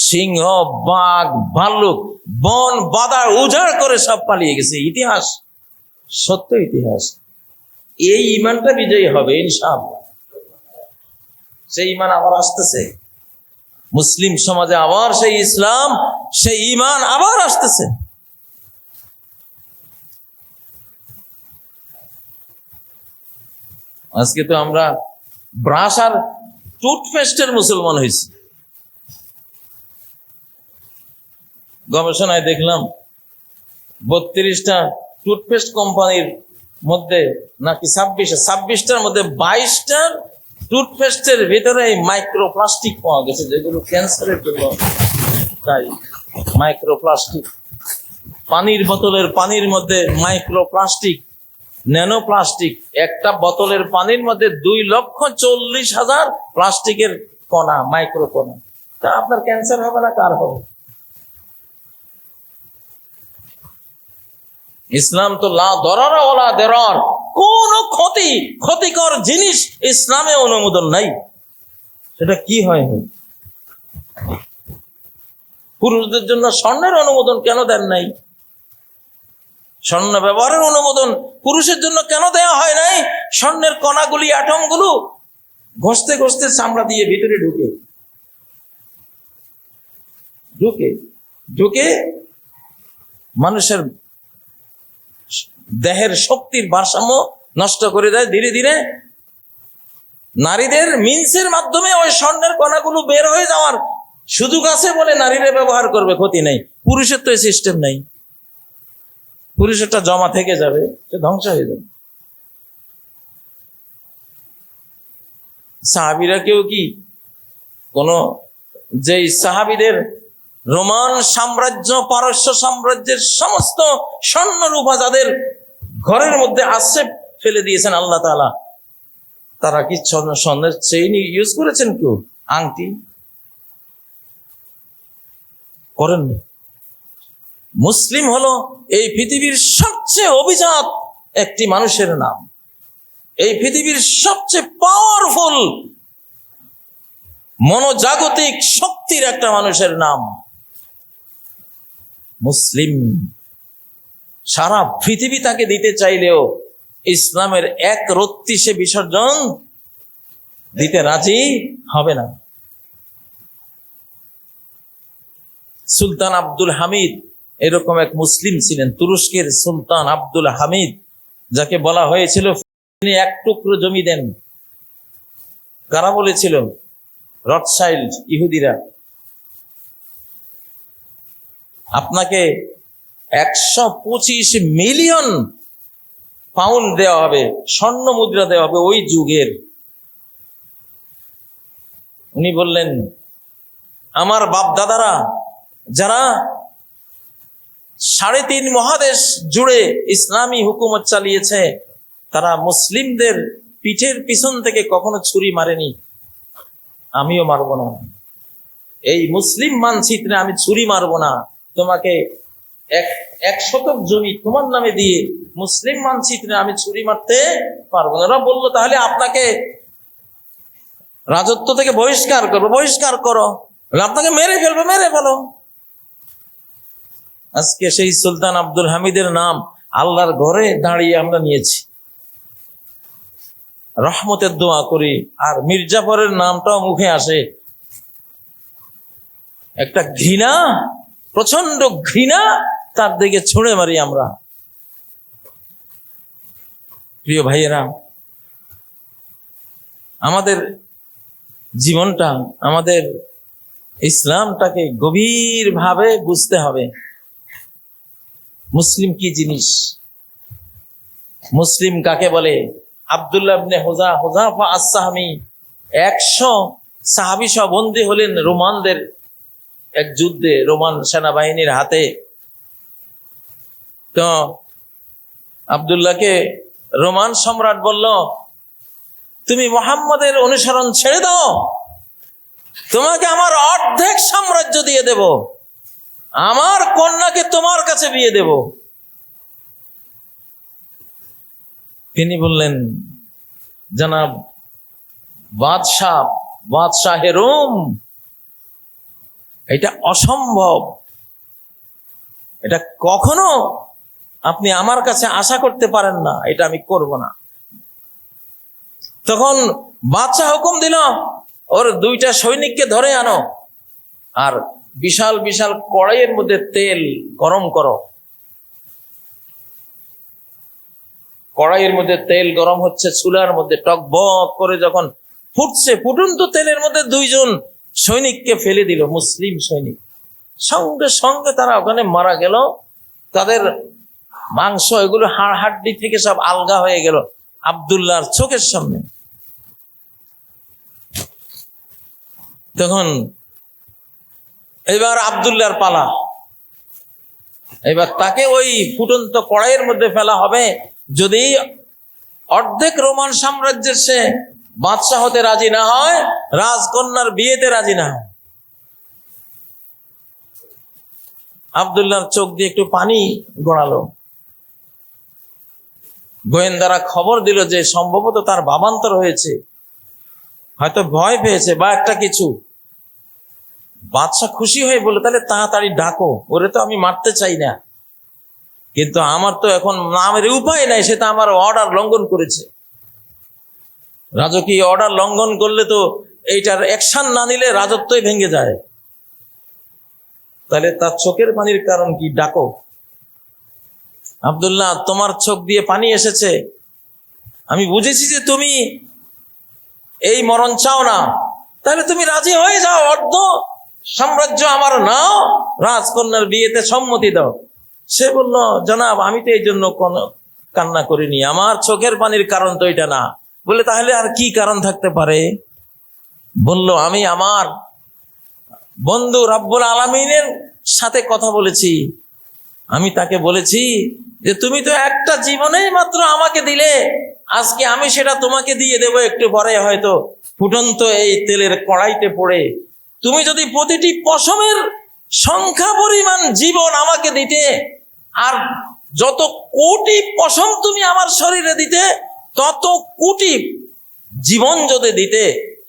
সিংহ, বাঘ, ভাল্লুক, বন বাদার উজাড় করে সব পালিয়ে গেছে। ইতিহাস, সত্য ইতিহাস। এই ইমানটা বিজয়ী হবে ইনশাআল্লাহ। সেই ইমান আবার আসতেছে মুসলিম সমাজে, আবার সেই ইসলাম, সেই ইমান আবার আসতেছে। আজকে তো আমরা ব্রাশ আর টুথপেস্টের মুসলমান হয়েছি। গবেষণায় দেখলাম 32টা টুথপেস্ট কোম্পানির মধ্যে নাকি 26টার মধ্যে 22টা টুথপেস্টের ভিতরে মাইক্রোপ্লাস্টিক পাওয়া গেছে, যেগুলো ক্যান্সারের জন্য দায়ী। মাইক্রোপ্লাস্টিক, পানির বোতলের পানির মধ্যে মাইক্রোপ্লাস্টিক, ন্যানো প্লাস্টিক। একটা বোতলের পানির মধ্যে 2,40,000 প্লাস্টিকের কণা, মাইক্রো কণা। তা আপনার ক্যান্সার হবে না, কার হবে? ইসলাম তো লা দরারা ওয়ালা দিরার, কোন ক্ষতিকর জিনিস ইসলামে অনুমোদন নাই। সেটা কি হয়? পুরুষদের জন্য স্বর্ণের অনুমোদন কেন দেন নাই? স্বর্ণ ব্যবহারের অনুমোদন পুরুষের জন্য কেন দেওয়া হয় নাই? স্বর্ণের কণাগুলি, অ্যাটমগুলো ঘষতে ঘষতে চামড়া দিয়ে ভিতরে ঢুকে মানুষের দেহের শক্তির ভারসাম্য নষ্ট করে দেয়। ধীরে ধীরে নারীদের মিন্সের মাধ্যমে ওই স্বর্ণের কণাগুলো বের হয়ে যাওয়ার সুযোগ আছে বলে নারীরা ব্যবহার করবে, ক্ষতি নেই। পুরুষের তো এই সিস্টেম নেই। পুরুষেরটা জমা থেকে যাবে, সে ধ্বংস হয়ে যাবে। সাহাবীরা কেউ কি কোন, যেই সাহাবীদের রোমান সাম্রাজ্য, পারস্য সাম্রাজ্যের সমস্ত স্বর্ণ রূপা যাদের ঘরের মধ্যে আশ্রয় ফেলে দিয়েছেন আল্লাহ তাআলা, তারা কি স্বর্ণের চেইন ইউজ করেছেন? কেউ আংটি করেননি। মুসলিম হলো এই পৃথিবীর সবচেয়ে অভিজাত একটি মানুষের নাম, এই পৃথিবীর সবচেয়ে পাওয়ারফুল মনোজাগতিক শক্তির একটা মানুষের নাম মুসলিম। সারা পৃথিবী তাকে দিতে চাইলেও ইসলামের এক রত্তি সে বিসর্জন দিতে রাজি হবে না। সুলতান আব্দুল হামিদ এরকম এক মুসলিম ছিলেন, তুরস্কের সুলতান আব্দুল হামিদ, যাকে বলা হয়েছিল তিনি এক টুকরো জমি দেন। কারা বলেছিল? রথশাইল্ড, ইহুদিরা। আপনাকে 125 মিলিয়ন পাউন্ড দেওয়া হবে, স্বর্ণ মুদ্রা দেওয়া হবে ওই যুগের। উনি বললেন, আমার বাপ দাদারা যারা 3.5 মহাদেশ জুড়ে ইসলামী হুকুমত চালিয়েছে, তারা মুসলিমদের পিঠের পিছন থেকে কখনো ছুরি মারেনি, আমিও মারবো না। এই মুসলিম মানচিত্রে আমি ছুরি মারবো না। তোমাকে এক শতক জমি তোমার নামে দিয়ে মুসলিম মানচিত্রে আমি ছুরি মারতে পারবো না। ওরা বললো, তাহলে আপনাকে রাজত্ব থেকে বহিষ্কার করবো। বহিষ্কার করো, আপনাকে মেরে ফেলবো, মেরে ফেলো। আজকে সেই সুলতান আব্দুল হামিদের নাম আল্লাহর ঘরে দাঁড়িয়ে আমরা নিয়েছি, রহমতের দোয়া করি। আর মির্জাফরের নামটাও মুখে আসে, একটা ঘৃণা, প্রচন্ড ঘৃণা, তার দিকে ছুঁড়ে মারি আমরা। প্রিয় ভাইয়েরা, আমাদের জীবনটা, আমাদের ইসলামটাকে গভীরভাবে বুঝতে হবে। মুসলিম কি জিনিস? মুসলিম কাকে বলে? আব্দুল্লাহ ইবনে হুযাফা আস-সাহমি 100 সাহাবী সহ বন্দী হলেন রোমানদের এক যুদ্ধে, রোমান সেনাবাহিনীর হাতে। তো আব্দুল্লাহকে রোমান সম্রাট বলল, তুমি মুহাম্মদের অনুসরণ ছেড়ে দাও, তোমাকে আমার অর্ধেক সাম্রাজ্য দিয়ে দেব, আমার কন্যাকে তোমার কাছে বিয়ে দেব। তিনি বললেন, জনাব বাদশাহে রোম, এটা অসম্ভব, এটা কখনো আপনি আমার কাছে আশা করতে পারেন না, এটা আমি করব না। তখন বাদশাহ হুকুম দিল, ওর 2টা সৈনিককে ধরে আনো, আর বিশাল বিশাল কড়াইয়ের মধ্যে তেল গরম করো। কড়াইয়ের মধ্যে তেল গরম হচ্ছে, চুলার মধ্যে টকবক করে যখন ফুটছে, ফুটন্ত তেলের মধ্যে 2 জন সৈনিককে ফেলে দিল, মুসলিম সৈনিক। সঙ্গে সঙ্গে তারা ওখানে মারা গেল, তাদের মাংস এগুলো হাড় হাড্ডি থেকে সব আলগা হয়ে গেল আব্দুল্লাহর চোখের সামনে। তখন এবার আব্দুল্লাহর পালা, এবার তাকে ওই ফুটন্ত কড়াইয়ের মধ্যে ফেলা হবে। যদি অর্ধেক রোমান সাম্রাজ্যের সে বাদশাহ হতে রাজি না হয়, রাজকন্যার বিয়েতে রাজি না হয়। আব্দুল্লাহর চোখ দিয়ে একটু পানি গড়ালো। গোয়েন্দারা খবর দিল যে সম্ভবত তার ভাবান্তর হয়েছে, হয়তো ভয় পেয়েছে বা একটা কিছু। বাদশা খুশি হয়ে বলে, তাহলে তাড়াতাড়ি ডাকো, ওরে তো আমি মারতে চাই না, কিন্তু আমার তো এখন নামের উপায় নাই, সে তো আমার অর্ডার লঙ্ঘন করেছে। রাজকীয় অর্ডার লঙ্ঘন করলে তো এইটার অ্যাকশন না নিলে রাজত্বই ভেঙে যায়। তাহলে তার চোখের পানির কারণ কি? ডাকো। আব্দুল্লাহ, তোমার চোখ দিয়ে পানি এসেছে, আমি বুঝেছি যে তুমি এই মরণ চাও না, তাহলে তুমি রাজি হয়ে যাও, অর্ধ সাম্রাজ্য আমার নাও, রাজকন্যার বিয়েতে সম্মতি দাও। সে বলল, জনাব আমি তো এই জন্য কোনো কান্না করিনি, আমার চোখের পানির কারণ তো এটা না। বলে, তাহলে আর কি কারণ থাকতে পারে? বলল, আমি আমার বন্ধু রব্বুল আলামিনের সাথে কথা বলেছি। আমি তাকে বলেছি যে তুমি তো একটা জীবনেই মাত্র আমাকে দিলে, আজকে আমি সেটা তোমাকে দিয়ে দেব একটু পরে, হয়তো ফুটন্ত এই তেলের কড়াইতে পড়ে। তুমি যদি প্রতিটি পশমের সংখ্যা পরিমাণ জীবন আমাকে দিতে, আর যত কোটি পশম তুমি আমার শরীরে দিতে, তত কোটি জীবন যদি দিতে,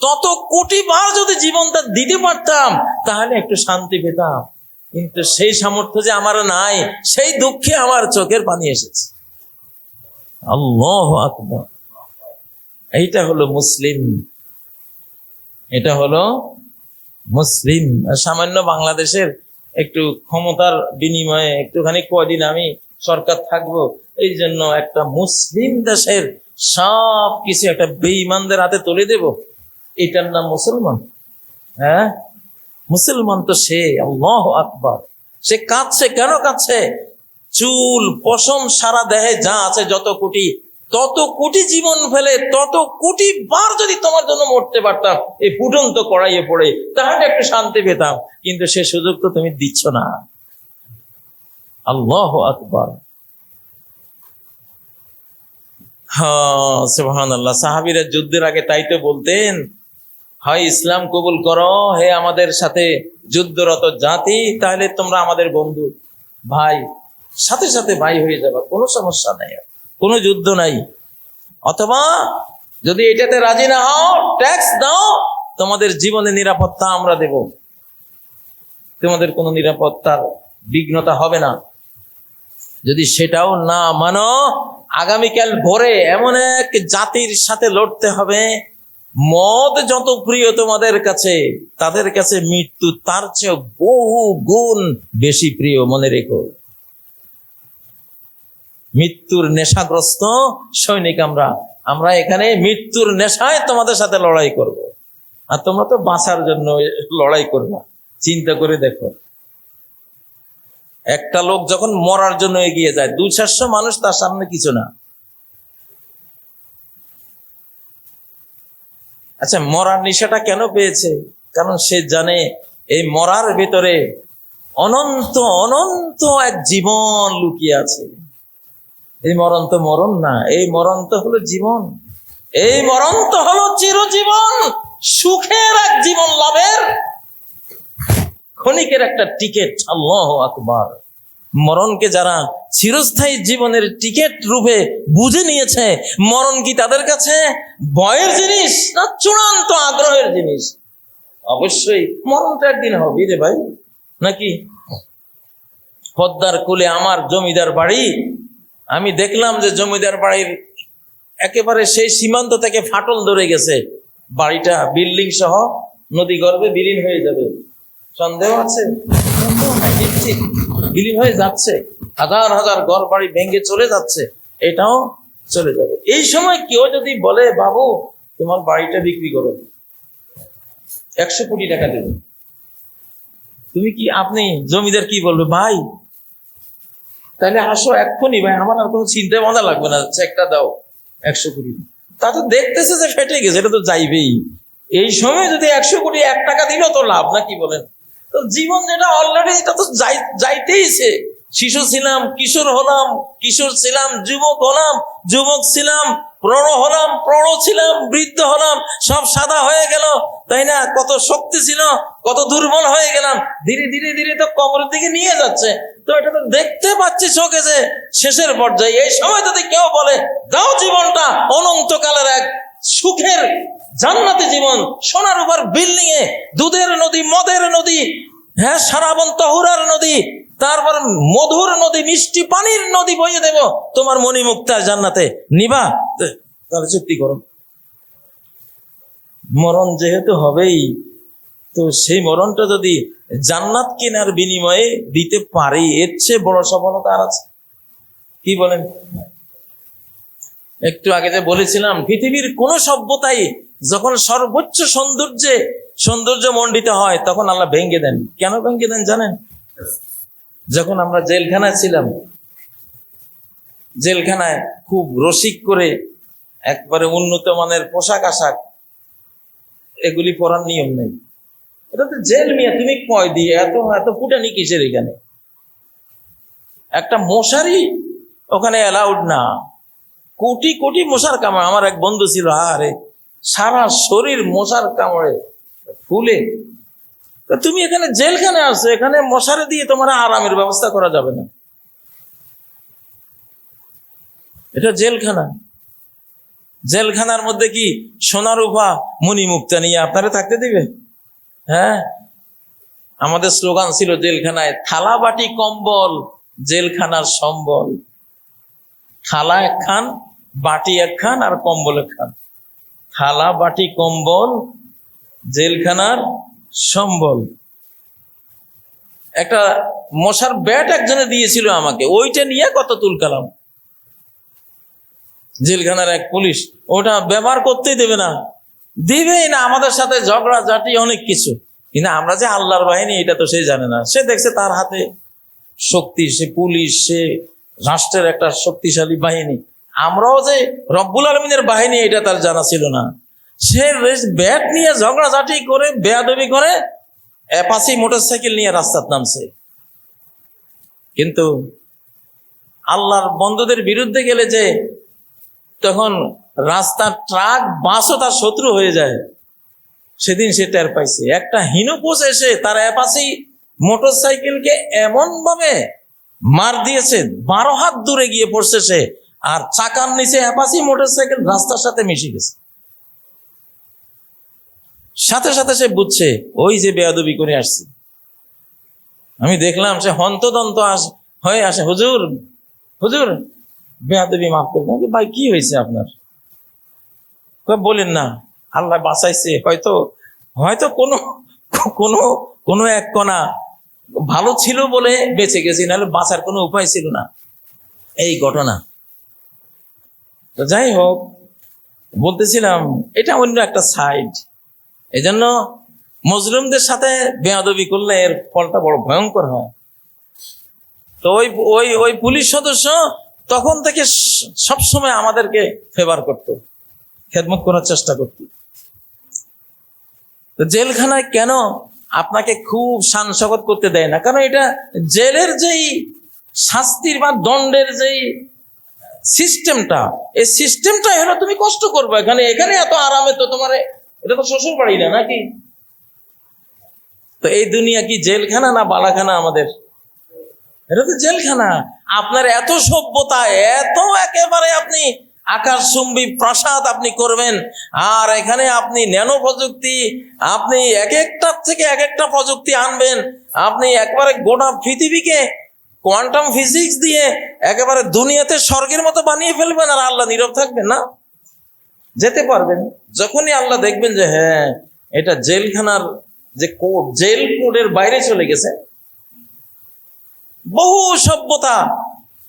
তত কোটি বার যদি জীবনটা দিতে পারতাম, তাহলে একটু শান্তি পেতাম। কিন্তু সেই সামর্থ্য যে আমার নাই, সেই দুঃখে আমার চোখের পানি এসেছে। আল্লাহু আকবার। এইটা হলো মুসলিম, এটা হলো মুসলিম। সামান্য বাংলাদেশের একটু ক্ষমতার বিনিময়ে একটুখানি কয়দিন আমি সরকার থাকবো, এই জন্য একটা মুসলিম দেশের সব কিছু একটা বেঈমানদের হাতে তুলে দেব, এটার নাম মুসলমান? হ্যাঁ, মুসলমান তো সে। আল্লাহু আকবার। সে কাঁদছে, কেন কাঁদছে? চুল পশম সারা দেহে যা আছে যত কোটি, তত কোটি জীবন ফেলে, তত কোটি বার যদি তোমার জন্য মরতে পারতাম এই ফুটন্ত কড়াইয়ে পড়ে, তাহলে একটু শান্তি পেতাম, কিন্তু সে সুযোগ তো তুমি দিচ্ছ না। আল্লাহু আকবার। হ্যাঁ, সুবহানাল্লাহ। সাহাবীরা যুদ্ধের আগে তাই তো বলতেন, হয় ইসলাম কবুল করো হে আমাদের সাথে যুদ্ধরত জাতি, তাহলে তোমরা আমাদের বন্ধু ভাই, সাথে সাথে ভাই হয়ে যাবে, কোনো সমস্যা নাই, কোনো যুদ্ধ নাই। অথবা যদি এটাতে রাজি না হও, ট্যাক্স দাও, তোমাদের জীবনে নিরাপত্তা আমরা দেব, তোমাদের কোনো নিরাপত্তার বিঘ্নতা হবে না। যদি সেটাও না মানো, আগামীকাল ভোরে এমন এক জাতির সাথে লড়তে হবে, মদ যত প্রিয় তোমাদের কাছে, তাদের কাছে মৃত্যু তার চেয়ে বহু গুণ বেশি প্রিয়। মনে রেখো, মৃত্যুর নেশাগ্রস্ত সৈনিক আমরা এখানে মৃত্যুর নেশায় তোমাদের সাথে লড়াই করব, আর তোমরা তো বাঁচার জন্য লড়াই করবে। চিন্তা করে দেখো, একটা লোক যখন মরার জন্য এগিয়ে যায়, 200-400 মানুষ তার সামনে কিছু না। আচ্ছা, মরার নেশাটা কেন পেয়েছে? কারণ সে জানে এই মরার ভেতরে অনন্ত অনন্ত এক জীবন লুকিয়ে আছে। এই মরণ তো মরণ না, এই মরণ তো হলো জীবন, এই মরণ তো হলো চিরজীবন সুখের এক জীবন লাভের ক্ষণিকের একটা টিকিট। আল্লাহু আকবার। মরণকে যারা চিরস্থায়ী জীবনের টিকিট রূপে বুঝে নিয়েছে, মরণ কি তাদের কাছে ভয়ের জিনিস না চূড়ান্ত আগ্রহের জিনিস? অবশ্যই মরণটা একদিন হবে রে ভাই, নাকি? পদ্মার কুলে আমার জমিদার বাড়ি, আমি দেখলাম যে জমিদার বাড়ির একেবারে সেই সীমান্ত থেকে ফাটল ধরে গেছে, বাড়িটা বিল্ডিং সহ নদী গর্ভে বিলীন হয়ে যাবে। সন্দেহ আছে? বিলীন হয়ে যাচ্ছে, হাজার হাজার ঘর বাড়ি ভেঙে চলে যাচ্ছে, এটাও চলে যাবে। এই সময় কেউ যদি বলে, বাবু তোমার বাড়িটা বিক্রি করো, 100 কোটি টাকা দেবে, তুমি কি, আপনি জমিদার কি বলবে? ভাই তাহলে আসো এক্ষুনি, ভাই আমার আর কোনো চিন্তা ভাবনা লাগবে না, চেকটা দাও 100 কোটি। তা তো দেখতেছে যে ফেটে গেছে, এটা তো যাইবেই। এই সময় যদি 100 কোটি 1 টাকা দিল তো লাভ, না কি বলেন? তো জীবন যেটা অলরেডি, এটা তো যাইতেইছে। শিশু ছিলাম, কিশোর হলাম, কিশোর ছিলাম, যুবক হলাম, যুবক ছিলাম, প্রৌঢ় হলাম, প্রৌঢ় ছিলাম, বৃদ্ধ হলাম, সব সাদা হয়ে গেল, তাই না? কত শক্তি ছিল, কত দুর্বল হয়ে গেলাম, ধীরে ধীরে ধীরে তো কবরের দিকে নিয়ে যাচ্ছে। তো এটা তো দেখতে পাচ্ছি চোখে যে শেষের পর্যায়ে। এই সময় যদি কেউ বলে দাও জীবনটা অনন্তকালের এক সুখের জান্নাতি জীবন, সোনার উপর বিল্ডিং এ, দুধের নদী, মদের নদী, হ্যাঁ সারাবন তহুরার নদী, তারপর মধুর নদী, মিষ্টি পানির নদী বইয়ে দেব তোমার মণিমুক্তার জান্নাতে, নিবা? তাহলে চুক্তি করো। মরণ যেহেতু হবেই, তো সেই মরণটা যদি জান্নাত কেনার বিনিময়ে দিতে পারি, এর চেয়ে বড় সফলতা আর আছে? কি বলেন? একটু আগে যে বলেছিলাম, পৃথিবীর কোন সভ্যতাই যখন সর্বোচ্চ সৌন্দর্য মণ্ডিত হয়, তখন আল্লাহ ভেঙে দেন। কেন ভেঙে দেন জানেন? যখন আমরা জেলখানায় ছিলাম, জেলখানায় খুব রসিক করে একবারে উন্নত মানের পোশাক আশাক এগুলি পরার নিয়ম নেই। এটা তো জেল মিয়া, তুমি কয় দিয়ে এত এত ফুটানি কিসের? এখানে একটা মশারি ওখানে অ্যালাউড না, কোটি কোটি মশার কামড়। আমার এক বন্ধু ছিল, আরে সারা শরীর মশার কামড়ে ফুলে। তুমি এখানে জেলখানে আসছো, এখানে মশারি দিয়ে তোমার আরামের ব্যবস্থা করা যাবে না। এটা জেলখানা। জেলখানার মধ্যে কি সোনা রূপা মণিমুক্তা নিয়ে আপনারা থাকতে দিবে? হ্যাঁ, আমাদের স্লোগান ছিল জেলখানায়, থালা বাটি কম্বল জেলখানার সম্বল। থালা একখান, বাটি একখান আর কম্বল একখান, থালা বাটি কম্বল জেলখানার সম্বল। একটা মশার ব্যাট একজনে দিয়েছিল আমাকে, ওইটা নিয়ে কত তুলকালাম। জেলখানার এক পুলিশ ওটা ব্যবহার করতেই দেবে না, দিবেই না, আমাদের সাথে ঝগড়া ঝাঁটি অনেক কিছু। কিন্তু আমরা যে আল্লাহর বাহিনী এটা তো সে জানে না। সে দেখছে তার হাতে শক্তি, সে পুলিশ, সে রাষ্ট্রের একটা শক্তিশালী বাহিনী। আমরাও যে রব্বুল আলমিনের বাহিনী এটা তার জানা ছিল না। সে ব্যাট নিয়ে ঝগড়াঝাটি করে বেয়াদবি করে অ্যাপাচি মোটরসাইকেল নিয়ে রাস্তার নামছে। কিন্তু আল্লাহর বন্ধুদের বিরুদ্ধে গেলে যে তখন রাস্তার ট্রাক বাসও তার শত্রু হয়ে যায়, সেদিন সে টের পাইছে। একটা হিনুপোষ এসে তার অ্যাপাচি মোটরসাইকেলকে এমন ভাবে মার দিয়েছে, 12 হাত দূরে গিয়ে পড়ছে সে, আর চাকার নিচে অ্যাপাচি মোটরসাইকেল রাস্তার সাথে মিশে গেছে। সাথে সাথে সে বুঝছে ওই যে বেয়াদবি করে আসছে। আমি দেখলাম সে হন্তদন্ত হয়ে আসে, হুজুর হুজুর বেয়াদবি মাফ করে দেন। ভাই কি হয়েছে আপনার? বলেন না, আল্লাহ বাঁচাইছে, হয়তো হয়তো কোনো কোনো কোনো এক কণা ভালো ছিল বলে বেঁচে গেছি, নাহলে বাঁচার কোনো উপায় ছিল না। এই ঘটনা। তো যাই হোক, বলতেছিলাম এটা অন্য একটা সাইড। এই জন্য মুসলিমদের সাথে বেয়াদবি করলে এর ফলটা বড় ভয়ঙ্কর হয়। তো ওই ওই ওই পুলিশ সদস্য তখন থেকে সবসময় আমাদেরকে ফেভার করত, খেদমত করার চেষ্টা করত। তো জেলখানায় কেন আপনাকে খুব শান শকত করতে দেয় না? কারণ এটা জেলের যেই শাস্তির বা দণ্ডের যেই সিস্টেমটা, এই সিস্টেমটাই হলো তুমি কষ্ট করবে এখানে। এখানে এত আরামে তো তোমার, এটা তো শ্বশুর বাড়ি না নাকি? তো এই দুনিয়া কি জেলখানা না বালাখানা আমাদের? এটা তো জেলখানা। আপনার এত সভ্যতা, এত একেবারে আপনি আকাশচুম্বী প্রাসাদ আপনি করবেন, আর এখানে আপনি ন্যানো প্রযুক্তি, আপনি এক একটার থেকে এক একটা প্রযুক্তি আনবেন, আপনি একবারে গোটা পৃথিবীকে কোয়ান্টাম ফিজিক্স দিয়ে একেবারে দুনিয়াতে স্বর্গের মতো বানিয়ে ফেলবেন, আর আল্লাহ নীরব থাকবেন না? যেতে পারবেন যখনই আল্লাহ দেখবেন যে হ্যাঁ এটা জেলখানার যে কোড, জেল কোডের বাইরে চলে গেছে। বহু সভ্যতা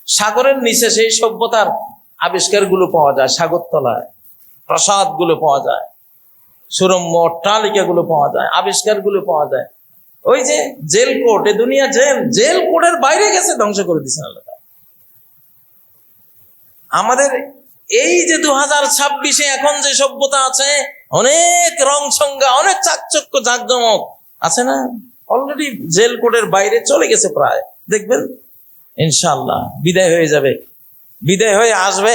সাগরের নিচে, সেই সভ্যতার আবিষ্কার গুলো পাওয়া যায় সাগরতলায়, প্রাসাদ গুলো পাওয়া যায়, সুরম্য অট্টালিকা গুলো পাওয়া যায়, আবিষ্কার গুলো পাওয়া যায়। ওই যে জেল কোড, এ দুনিয়া জেল কোডের বাইরে গেছে, ধ্বংস করে দিচ্ছেন আল্লাহ। আমাদের এই যে 2026-এ এখন যে সভ্যতা আছে, অনেক রং সংজ্ঞা, অনেক চাকচক্য জাকজমক আছে না, অলরেডি জেল কোডের বাইরে চলে গেছে প্রায়। দেখবেন ইনশাআল্লাহ বিদায় হয়ে যাবে, বিদায় হয়ে আসবে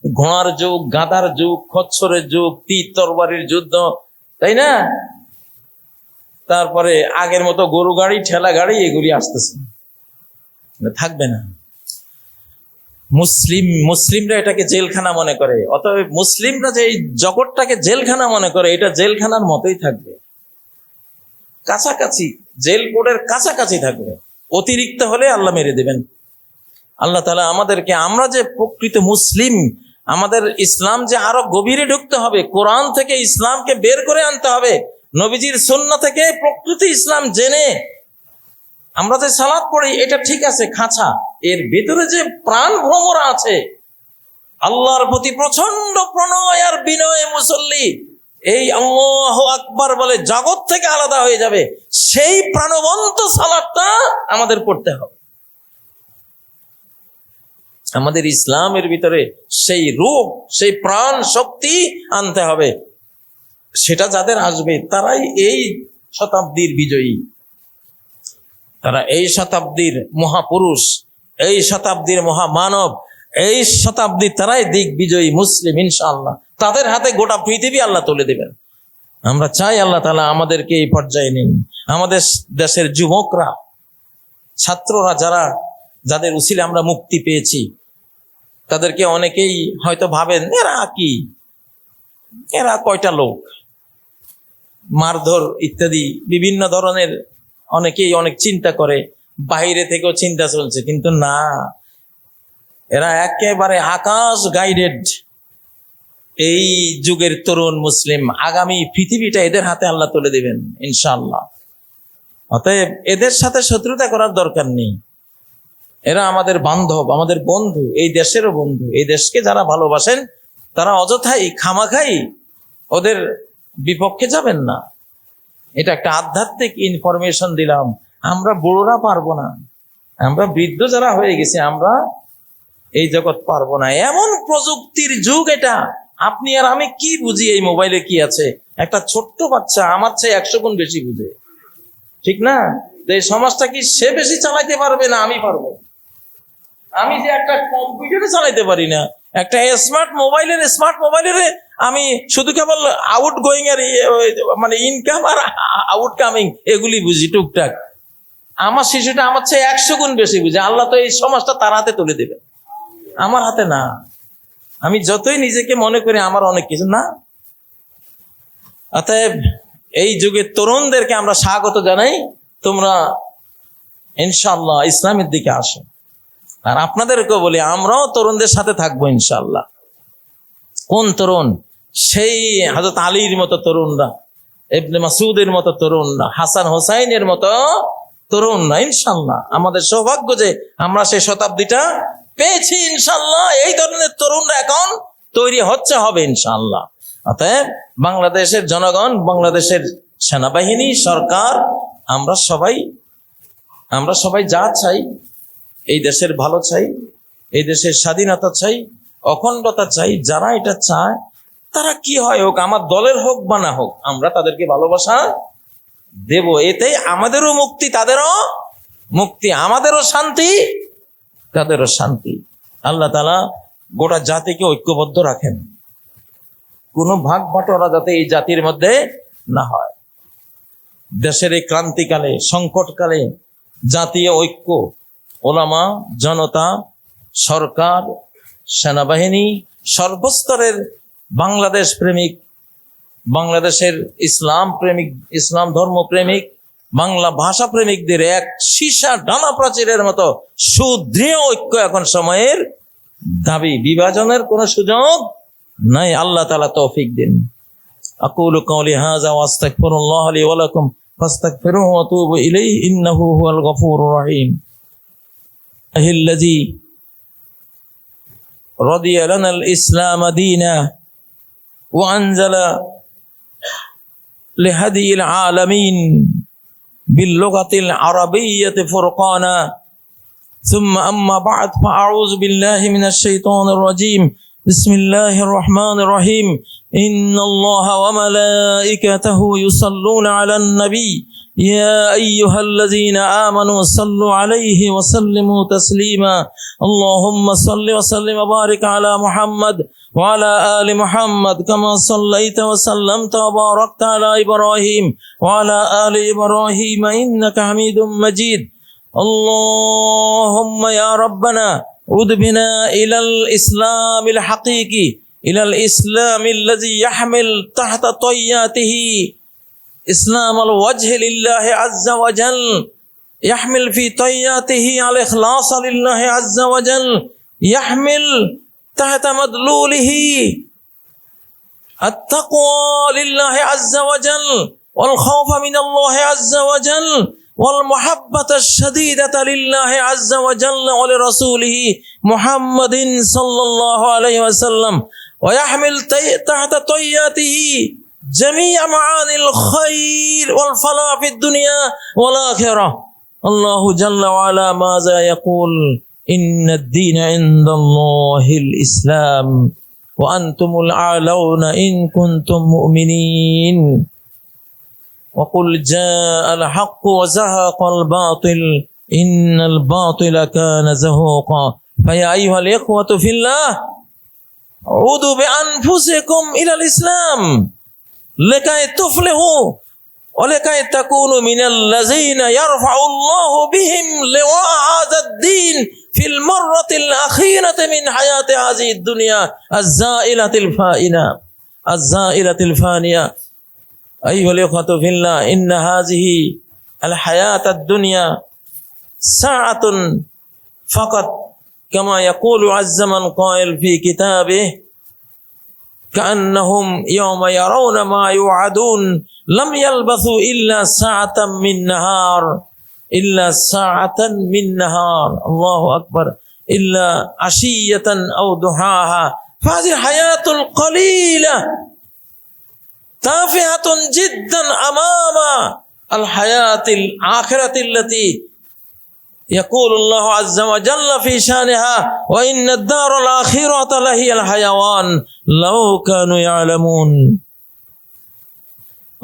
ঘোড়ার যুগ, গাধার যুগ, খচ্চরের যুগ, তীর তরবারির যুদ্ধ, তাই না? তারপরে আগের মতো গরু গাড়ি, ঠেলা গাড়ি এগুলি আসতেছে, থাকবে না। মুসলিমরা এটাকে জেলখানা মনে করে, অতএব মুসলিমরা যে এই জগৎটাকে জেলখানা মনে করে, এটা জেলখানার মতোই থাকবে, কাছাকাছি, জেল কোডের কাছাকাছি থাকবে। অতিরিক্ত হলে আল্লাহ মেরে দেবেন। আল্লাহ তাআলা আমাদেরকে, আমরা যে প্রকৃত মুসলিম, আমাদের ইসলাম যে আরো গভীরে ঢুকতে হবে, কোরআন থেকে ইসলামকে বের করে আনতে হবে, নবীজির সুন্নাহ থেকে প্রকৃত ইসলাম জেনে। আমরা যে সালাত পড়ি এটা ঠিক আছে খাঁচা, এর ভিতরে যে প্রাণ ভ্রমরা আছে, আল্লাহর প্রতি প্রচন্ড প্রণয় আর বিনয় মুসল্লি এই আল্লাহু আকবার বলে জগৎ থেকে আলাদা হয়ে যাবে, সেই প্রাণবন্ত সালাতটা আমাদের পড়তে হবে। আমাদের ইসলামের ভিতরে সেই রূপ, সেই প্রাণ শক্তি আনতে হবে। সেটা যাদের আসবে তারাই এই শতাব্দীর বিজয়ী, তারা এই শতাব্দীর মহাপুরুষ, এই শতাব্দীর মহামানব, এই শতাব্দীর তারাই দিক বিজয়ী মুসলিম ইনশাআল্লাহ। তাদের হাতে গোটা পৃথিবী আল্লাহ তুলে দেবেন। আমরা চাই আল্লাহ তাআলা আমাদেরকে এই পর্যায়ে নিন। আমাদের দেশের যুবকরা, ছাত্ররা, যাদের উসিলে আমরা মুক্তি পেয়েছি, তাদেরকে অনেকেই হয়তো ভাবেন এরা কয়টা লোক, মারধর ইত্যাদি বিভিন্ন ধরনের অনেকেই অনেক চিন্তা করে, বাইরে থেকেও চিন্তা চলছে। কিন্তু না, এরা একেবারে আকাশ গাইডেড। এই যুগের তরুণ মুসলিম, আগামী পৃথিবীটা এদের হাতে আল্লাহ তুলে দিবেন ইনশাআল্লাহ। অতএব এদের সাথে শত্রুতা করার দরকার নেই। এরা আমাদের বান্ধব, আমাদের বন্ধু, এই দেশেরও বন্ধু। এই দেশকে যারা ভালোবাসেন তারা অযথাই খামাখাই ওদের বিপক্ষে যাবেন না। এটা একটা আধ্যাত্মিক ইনফরমেশন দিলাম। আমরা বড়রা পারবো না, আমরা বৃদ্ধ যারা হয়ে গেছে আমরা এই জগৎ পারবো না। এমন প্রযুক্তির যুগ এটা, আপনি আর আমি কি বুঝি এই মোবাইলে কি আছে? একটা ছোট্ট বাচ্চা আমার চেয়ে 100 গুণ বেশি বুঝে, ঠিক না? এই সমাজটা কি সে বেশি চালাইতে পারবে না আমি পারবো? আমি যে একটা কম্পিউটারে চালাইতে পারি না, একটা স্মার্ট মোবাইলের আমি শুধু কেবল আউট গোয়িং এর মানে ইনকাম আর আউট কামিং এগুলি বুঝি টুকটাক। আমার শিশুটা আমার চেয়ে 100 গুণ বেশি বুঝে। আল্লাহ তো এই সমাজটা তার হাতে তুলে দেবে, আমার হাতে না। আমি যতই নিজেকে মনে করি আমার অনেক কিছু না। অতএব এই যুগের তরুণদেরকে আমরা স্বাগত জানাই, তোমরা ইনশাআল্লাহ ইসলামের দিকে আসো। আর আপনাদেরকেও বলি আমরাও তরুণদের সাথে থাকবো ইনশাআল্লাহ। কোন তরুণ? সেই হযরত আলীর মতো তরুণরা, ইবনে মাসউদের মতো তরুণরা, হাসান হোসাইনের মতো তরুণরা। ইনশাআল্লাহ আমাদের সৌভাগ্য যে আমরা সেই শতাব্দীটা পেয়েছি ইনশাআল্লাহ। এই ধরনের তরুণরা এখন তৈরি হবে ইনশাআল্লাহ। অতএব বাংলাদেশের জনগণ, বাংলাদেশের সেনাবাহিনী, সরকার, আমরা সবাই যা চাই, এই দেশের ভালো চাই, এই দেশের স্বাধীনতা চাই, অখণ্ডতা চাই। যারা এটা চায় তারা কি হয় হোক, আমার দলের হোক বা না হোক, আমরা তাদেরকে ভালোবাসা দেব। এতে আমাদেরও মুক্তি, তাদেরও মুক্তি, আমাদেরও শান্তি, তাদেরও শান্তি। আল্লাহ তাআলা গোটা জাতিকে ঐক্যবদ্ধ রাখেন, কোনো ভাগ বাটোয়ারা যাতে এই জাতির মধ্যে না হয়। দেশের এই ক্রান্তিকালে, সংকটকালে জাতীয় ঐক্য, ওলামা, জনতা, সরকার, সেনাবাহিনী, সর্বস্তরের বাংলাদেশ প্রেমিক, বাংলাদেশের ইসলাম প্রেমিক, ইসলাম ধর্ম প্রেমিক, বাংলা ভাষা প্রেমিকদের এক সীসা ডানা প্রাচীরের মতো সুদৃঢ় ঐক্য এখন সময়ের দাবি। বিভাজনের কোনো সুযোগ নাই। আল্লাহ তাআলা তৌফিক দিন। আকুলু কাওলি হাযা ওয়া আস্তাগফিরুল্লাহ লি ওয়া লাকুম ফাস্তাগফিরুহু ওয়া তুবু ইলাইহি ইন্নাহু হুয়াল গফুরুর রহিম। الذي رضي لنا الإسلام دينا وأنزل لهدي العالمين باللغة العربية فرقانا ثم أما بعد فأعوذ بالله من الشيطان الرجيم بسم الله الرحمن الرحيم إن الله وملائكته يصلون على النبي يا أيها الذين آمنوا صلوا عليه وسلموا تسليما اللهم صل وسلم وبارك على محمد وعلى آل محمد كما صليت وسلمت وباركت على إبراهيم وعلى آل إبراهيم إنك حميد مجيد اللهم يا ربنا ادبنا إلى الإسلام الحقيقي إلى الإسلام الذي يحمل تحت طياته إسلام الوجه لله عز وجل يحمل في طياته على الإخلاص لله عز وجل يحمل تحت مدلوله التقوى لله عز وجل والخوف من الله عز وجل والمحبة الشديدة لله عز وجل ولرسوله محمد صلى الله عليه وسلم ويحمل تحت طياته جميع معاني الخير والفلاح في الدنيا والآخرة الله جل وعلا ماذا يقول إن الدين عند الله الإسلام وأنتم الأعلون إن كنتم مؤمنين وقل جاء الحق وزهق الباطل إن الباطل كان زهوقا فيا أيها الإخوة في الله عودوا بأنفسكم إلى الإسلام لكي تفلحوا ولكي تكونوا من الذين يرفع الله بهم لواء هذا الدين في المرة الأخيرة من حياة هذه الدنيا الزائلة الفانية أيها الإخوة في الله إن هذه الحياة الدنيا ساعة فقط كما يقول عز من قائل في كتابه كأنهم يوم يرون ما يوعدون لم يلبثوا إلا ساعة من نهار إلا ساعة من نهار الله أكبر إلا عشية أو ضحاها فهذه الحياة القليلة تافهة جدا أمام الحياة الآخرة التي يقول الله عز وجل في شانها وإن الدار الآخرة لهي الحيوان لو كانوا يعلمون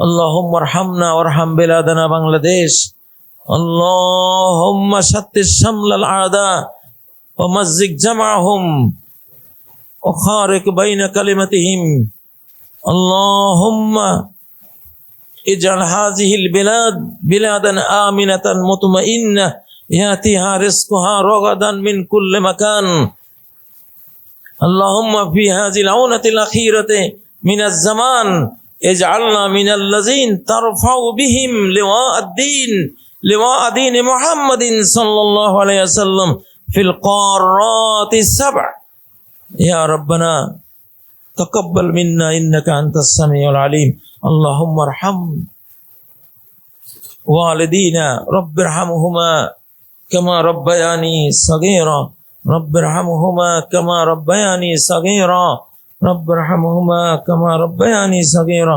اللهم ارحمنا وارحم بلادنا بنغلاديش اللهم شتت شمل الأعداء ومزق جمعهم وخارق بين كلمتهم اللهم اجعل هذه البلاد بلادا آمنة مطمئنة يأتيها رزقها رغدا من كل مكان اللهم في هذه العونة الأخيرة من الزمان اجعلنا من الذين ترفع بهم لواء دين محمد صلى الله عليه وسلم في القارات السبع يا ربنا تقبل منا إنك أنت السميع العليم اللهم ارحم والدينا رب ارحمهما كما ربياني صغيرا رب ارحمهما كما ربياني صغيرا رب ارحمهما كما ربياني صغيرا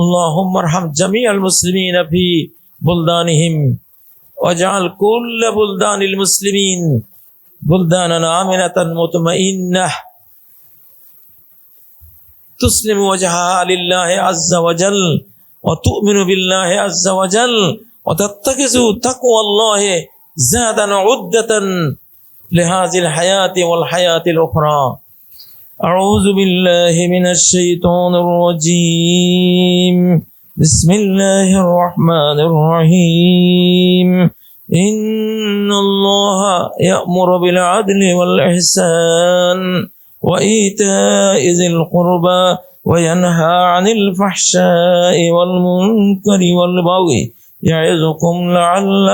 اللهم ارحم جميع المسلمين في بلدانهم واجعل كل بلدان المسلمين بلدانا آمنة مطمئنة تسلم وجهها لله عز وجل وتؤمن بالله عز وجل وتتخذ تقوى الله زادا عدة لهذه الحياة والحياة الأخرى أعوذ بالله من الشيطان الرجيم بسم الله الرحمن الرحيم إن الله يأمر بالعدل والإحسان وإيتاء ذي القربى وينهى عن الفحشاء والمنكر والبغي يعظكم لعلكم